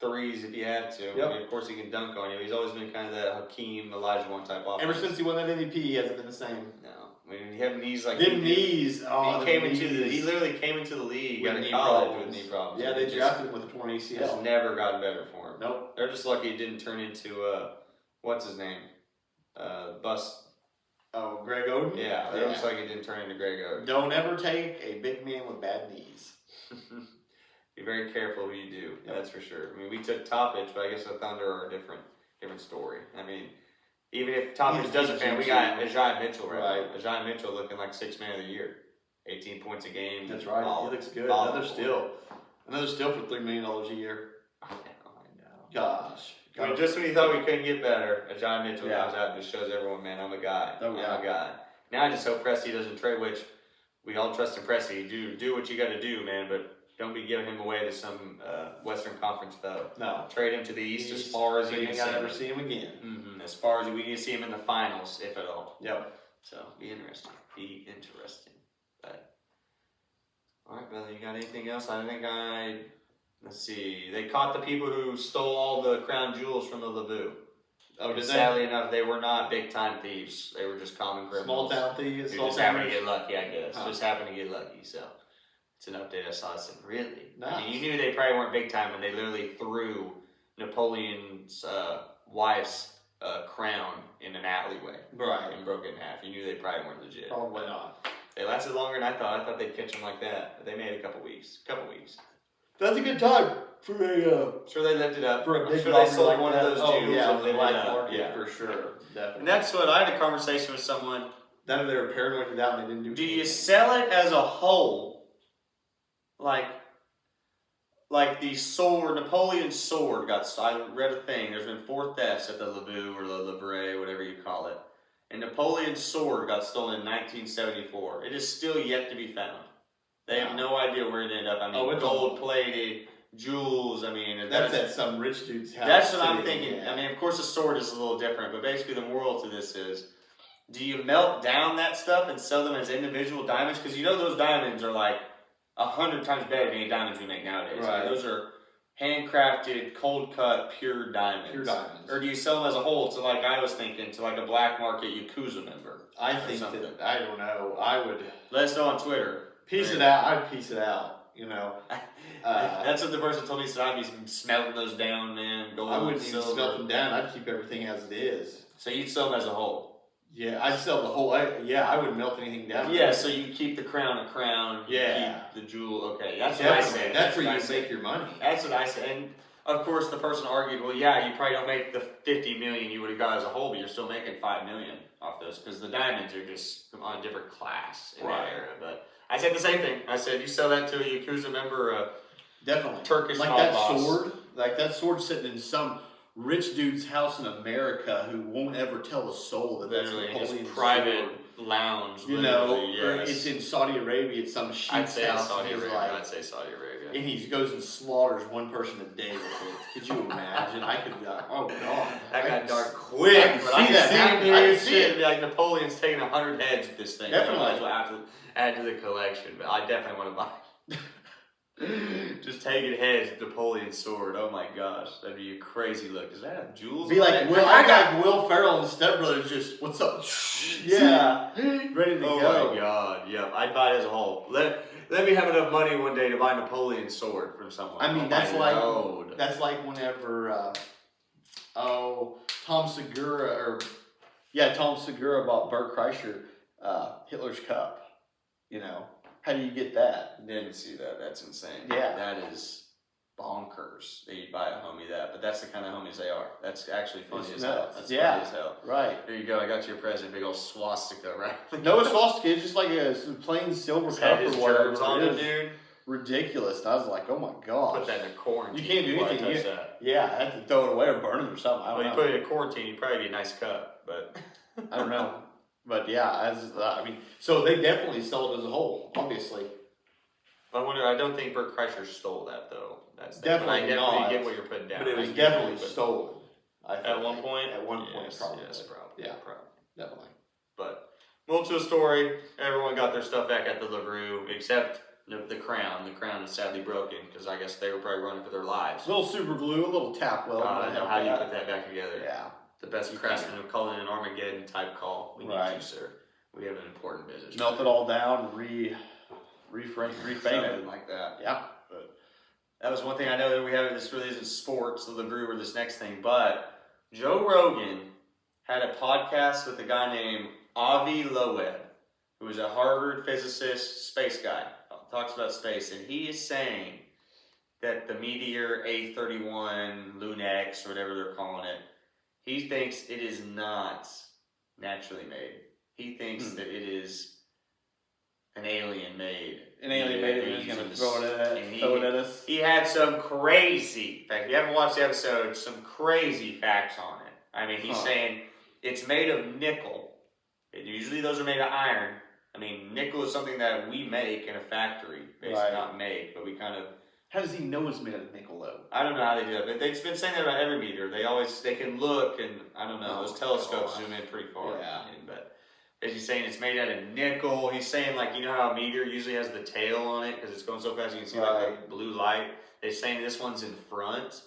threes if you had to. Yep. I mean, of course, he can dunk on you. He's always been kind of that Hakeem Olajuwon type offense. Ever since he won that MVP, he hasn't been the same. No. I mean, he had knees like Them knees. Oh, he literally came into the league out of college with knee problems. Yeah, they drafted him with a torn ACL. It's never gotten better for him. Nope. They're just lucky it didn't turn into, what's his name? Bust. Oh, Greg Oden? Yeah, it looks like it didn't turn into Greg Oden. Don't ever take a big man with bad knees. Be very careful who you do. Yep. That's for sure. I mean, we took Toppich, but I guess the Thunder are a different story. I mean, even if Toppich doesn't fan, we got Ajay Mitchell, right? Ajay Mitchell looking like 6th man of the year. 18 points a game. That's right. He looks good. Another steal for $3 million a year. I know. Gosh. I mean, just when you thought we couldn't get better, Ajay Mitchell comes out and just shows everyone, man, I'm a guy. Oh, yeah. I'm a guy. Now I just hope Presti doesn't trade, which we all trust in Presti. Do what you got to do, man, but don't be giving him away to some Western Conference foe. No. Trade him to the East as far as you can see him. Never see him again. Mm-hmm. As far as we can see him in the finals, if at all. Yep. So, be interesting. But, all right, brother, you got anything else? Let's see. They caught the people who stole all the crown jewels from the Lavu. Oh, did they? Sadly enough, they were not big-time thieves. They were just common criminals. Small-town thieves. Who just happened to get lucky, I guess. Just happened to get lucky, so... It's an update I saw. I said, really? Nice. I mean, you knew they probably weren't big time when they literally threw Napoleon's wife's crown in an alleyway. Right. And broke it in half. You knew they probably weren't legit. Probably not. They lasted longer than I thought. I thought they'd catch them like that. But they made a couple weeks. That's a good time for a... Sure, they lived it up. For a big sure they sold like one that. of those Jews yeah, and lived black it up. market, Yeah, for sure. Definitely. And that's what I had a conversation with someone. Then they were paranoid to that and they didn't do Do anything. you sell it as a whole? Like the sword, Napoleon's sword I read a thing, there's been 4 thefts at the Lavu or the Livre, whatever you call it. And Napoleon's sword got stolen in 1974. It is still yet to be found. They have no idea where it ended up. I mean, gold-plated, jewels, I mean... That's at some rich dude's house. That's what I'm thinking. Yeah. I mean, of course the sword is a little different, but basically the moral to this is, do you melt down that stuff and sell them as individual diamonds? Because you know those diamonds are like 100 times better than any diamonds we make nowadays. Right. I mean, those are handcrafted, cold-cut, pure diamonds. Pure diamonds. Or do you sell them as a whole to, like I was thinking, to like a black market Yakuza member? I think that, I don't know, I would... Let us know on Twitter. It out. I'd piece it out, you know. That's what the person told me. So I'd be smelting those down, man. Gold, I wouldn't silver. even smelt them down. I'd keep everything as it is. So you'd sell them as a whole? Yeah, I'd sell the whole. I wouldn't melt anything down. Yeah, so you keep the crown a crown. Yeah. Keep the jewel. Okay, that's what I said. That's where you make your money. That's what I said. And of course, the person argued, well, yeah, you probably don't make the $50 million you would have got as a whole, but you're still making $5 million off those because the diamonds are just on a different class in that era. But I said the same thing. I said, you sell that to a Yakuza member, definitely Turkish like mob that boss. sword, like that sword sitting in some rich dude's house in America who won't ever tell a soul that that's Literally, his Napoleon's private sword. lounge. You know, literally, or yes. it's in Saudi Arabia. It's some I'd sheik's say house. Saudi and he's Arabia. like, I'd say Saudi Arabia. and he goes and slaughters one person a day with it. Could you imagine? I could be like, oh god, That I got could dark quick, I but can I see can that see happening. it, I dude. can see Shit, it. it'd be like Napoleon's taking 100 heads with this thing. Definitely. Might as well add to the collection, but I definitely want to buy. Just taking heads with Napoleon's sword. Oh my gosh, that'd be a crazy look. Does that have jewels? Be on like it? Will. I got Will Ferrell and Step Brothers. Just what's up? Yeah, ready to Oh go. my god, yep. I'd buy it as a whole. Let me have enough money one day to buy Napoleon's sword from someone. I mean, Oh that's my like Lord. that's like whenever Tom Segura Tom Segura bought Bert Kreischer Hitler's cup. You know, how do you get that? Didn't see that. That's insane. Yeah. That is bonkers that you buy a homie that, but that's the kind of homies they are. That's actually funny It's as hell. nuts. That's Yeah. funny as hell. Right. There you go. I got you a present. Big old swastika, right? No, it's swastika. It's just like a plain silver His cup head or is whatever. germs on it it, is. dude. Ridiculous. And I was like, oh my gosh. Put that in quarantine. You can't do before I anything. touch You- that. Yeah, I had to throw it away or burn it or something. I Well, don't you know. put it in quarantine, you probably get a nice cup, but I don't know. But yeah, I mean, so they definitely sold it as a whole, obviously. I wonder. I don't think Bert Kreischer stole that though. That's Definitely but I definitely not. get what you're putting down. But it I was get definitely it, but stolen. I at think. one point. At one point, Yes, probably. yes, probably. Yeah. probably. Definitely. But moral to the story: everyone got their stuff back at the LaRue, except the crown. The crown is sadly broken because I guess they were probably running for their lives. A little super glue, a little tap weld. I don't know how you put that back together. Yeah. The best You craftsman of calling an Armageddon type call. We need Right. you, sir. We have an important business. Melt it all down, reframe Something it. like that. Yeah. But that was one thing I know that we have. This really isn't sports, the LaRue or this next thing, but Joe Rogan had a podcast with a guy named Avi Loeb, who is a Harvard physicist, space guy. Talks about space, and he is saying that the meteor A31 Lunex, or whatever they're calling it, he thinks it is not naturally made. He thinks that it is an alien made. An alien made it, and he's going to throw it at us. He had some crazy, in fact, if you haven't watched the episode, some crazy facts on it. I mean, he's saying it's made of nickel. Usually those are made of iron. I mean, nickel is something that we make in a factory. Basically, Right. not make, but we kind of... How does he know it's made of nickel, though? I don't know how they do it, but they've been saying that about every meteor. They can look, and I don't know, those telescopes zoom in pretty far. Yeah. But he's saying it's made out of nickel. He's saying, like, you know how a meteor usually has the tail on it because it's going so fast you can see like the blue light? They're saying this one's in front,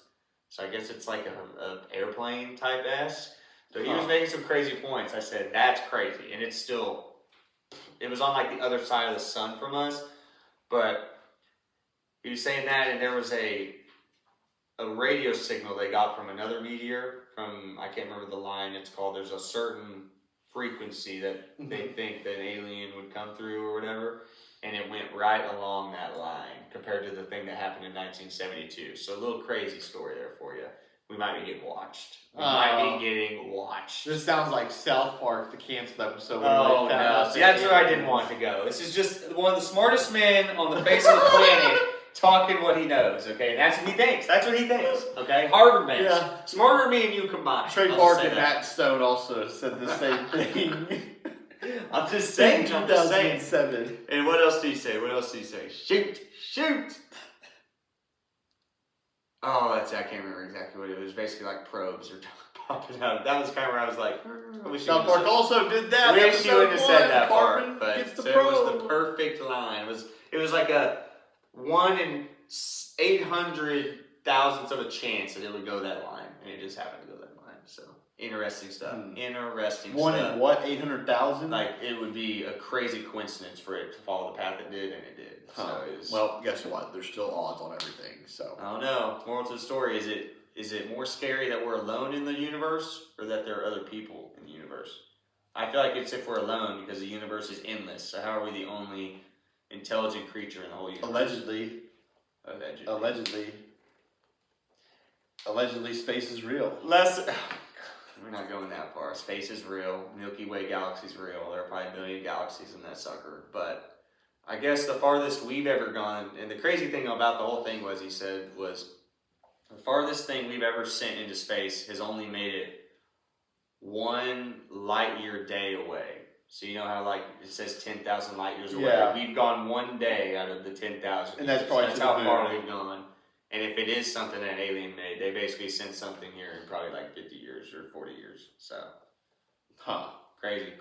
so I guess it's like a airplane type esque. So he was making some crazy points. I said, that's crazy, and it's still, it was on like the other side of the sun from us, but he was saying that, and there was a radio signal they got from another meteor from, I can't remember the line it's called. There's a certain frequency that they think that an alien would come through or whatever, and it went right along that line compared to the thing that happened in 1972. So a little crazy story there for you. We might be getting watched. We might be getting watched. This sounds like South Park, the canceled episode. Oh, no. See, that's where I didn't want to go. This is just one of the smartest men on the face of the planet talking what he knows, okay? And that's what he thinks. That's what he thinks, okay? Harvard man. Yeah. Smarter than me and you combined. Trey I'll Park just and say that. Matt Stone also said the same thing. I'm just saying. I'm just saying. 2007. And what else do you say? What else do you say? Shoot! Shoot! Oh, I can't remember exactly what it was. Basically like probes or popping out. That was kind of where I was like, I wish you South would've Park said- also did that. Wish you Episode wouldn't have said one, that Cartman part, but gets the so it was probe. the perfect line. It was like a 1 in 800,000th of a chance that it would go that line, and it just happened to go that line. So interesting stuff. Interesting One stuff. in what? 800,000? Like it would be a crazy coincidence for it to follow the path it did, and it did. So it was, Well, guess what? There's still odds on everything. So I don't know. Moral to the story: is it more scary that we're alone in the universe, or that there are other people in the universe? I feel like it's if we're alone because the universe is endless. So how are we the only intelligent creature in the whole universe? Allegedly, space is real. We're not going that far. Space is real. Milky Way galaxy's real. There are probably a million galaxies in that sucker. But I guess the farthest we've ever gone, and the crazy thing about the whole thing was, he said, was The farthest thing we've ever sent into space has only made it 1 light year day away. So you know how like it says 10,000 light years away. Yeah. We've gone 1 day out of the 10,000. And that's probably that's to how the far moon. we've gone. And if it is something that an alien made, they basically sent something here in probably like 50 years or 40 years. So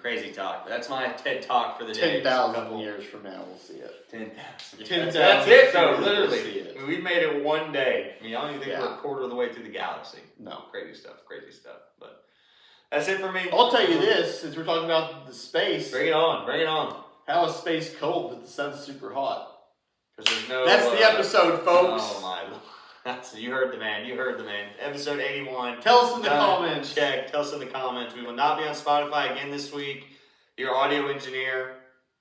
crazy talk. That's my TED talk for the day. 10,000 years from now, we'll see it. 10,000. 10,000 That's it though, years, we'll literally. see it. I mean, we've made it 1 day. I mean, I don't even think Yeah. we're a quarter of the way through the galaxy. No. Crazy stuff. But that's it for me. I'll tell you this, since we're talking about the space, Bring it on. how is space cold but the sun's super hot? Because there's no. That's the episode, folks. Oh my lord. You heard the man. Episode 81. Tell us in the Done. comments. Check. Tell us in the comments. We will not be on Spotify again this week. Your audio engineer,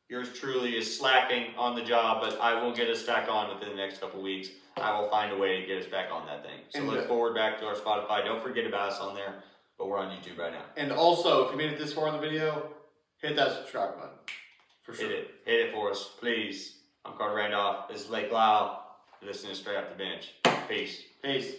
yours truly, is slacking on the job, but I will get us back on within the next couple weeks. I will find a way to get us back on that thing. So And look forward back to our Spotify. Don't forget about us on there, but we're on YouTube right now. And also, if you made it this far in the video, hit that subscribe button. For sure. Hit it for us, please. I'm Carter Randolph. This is Lake Lyle. You're listening to Straight Off the Bench. Peace. Peace.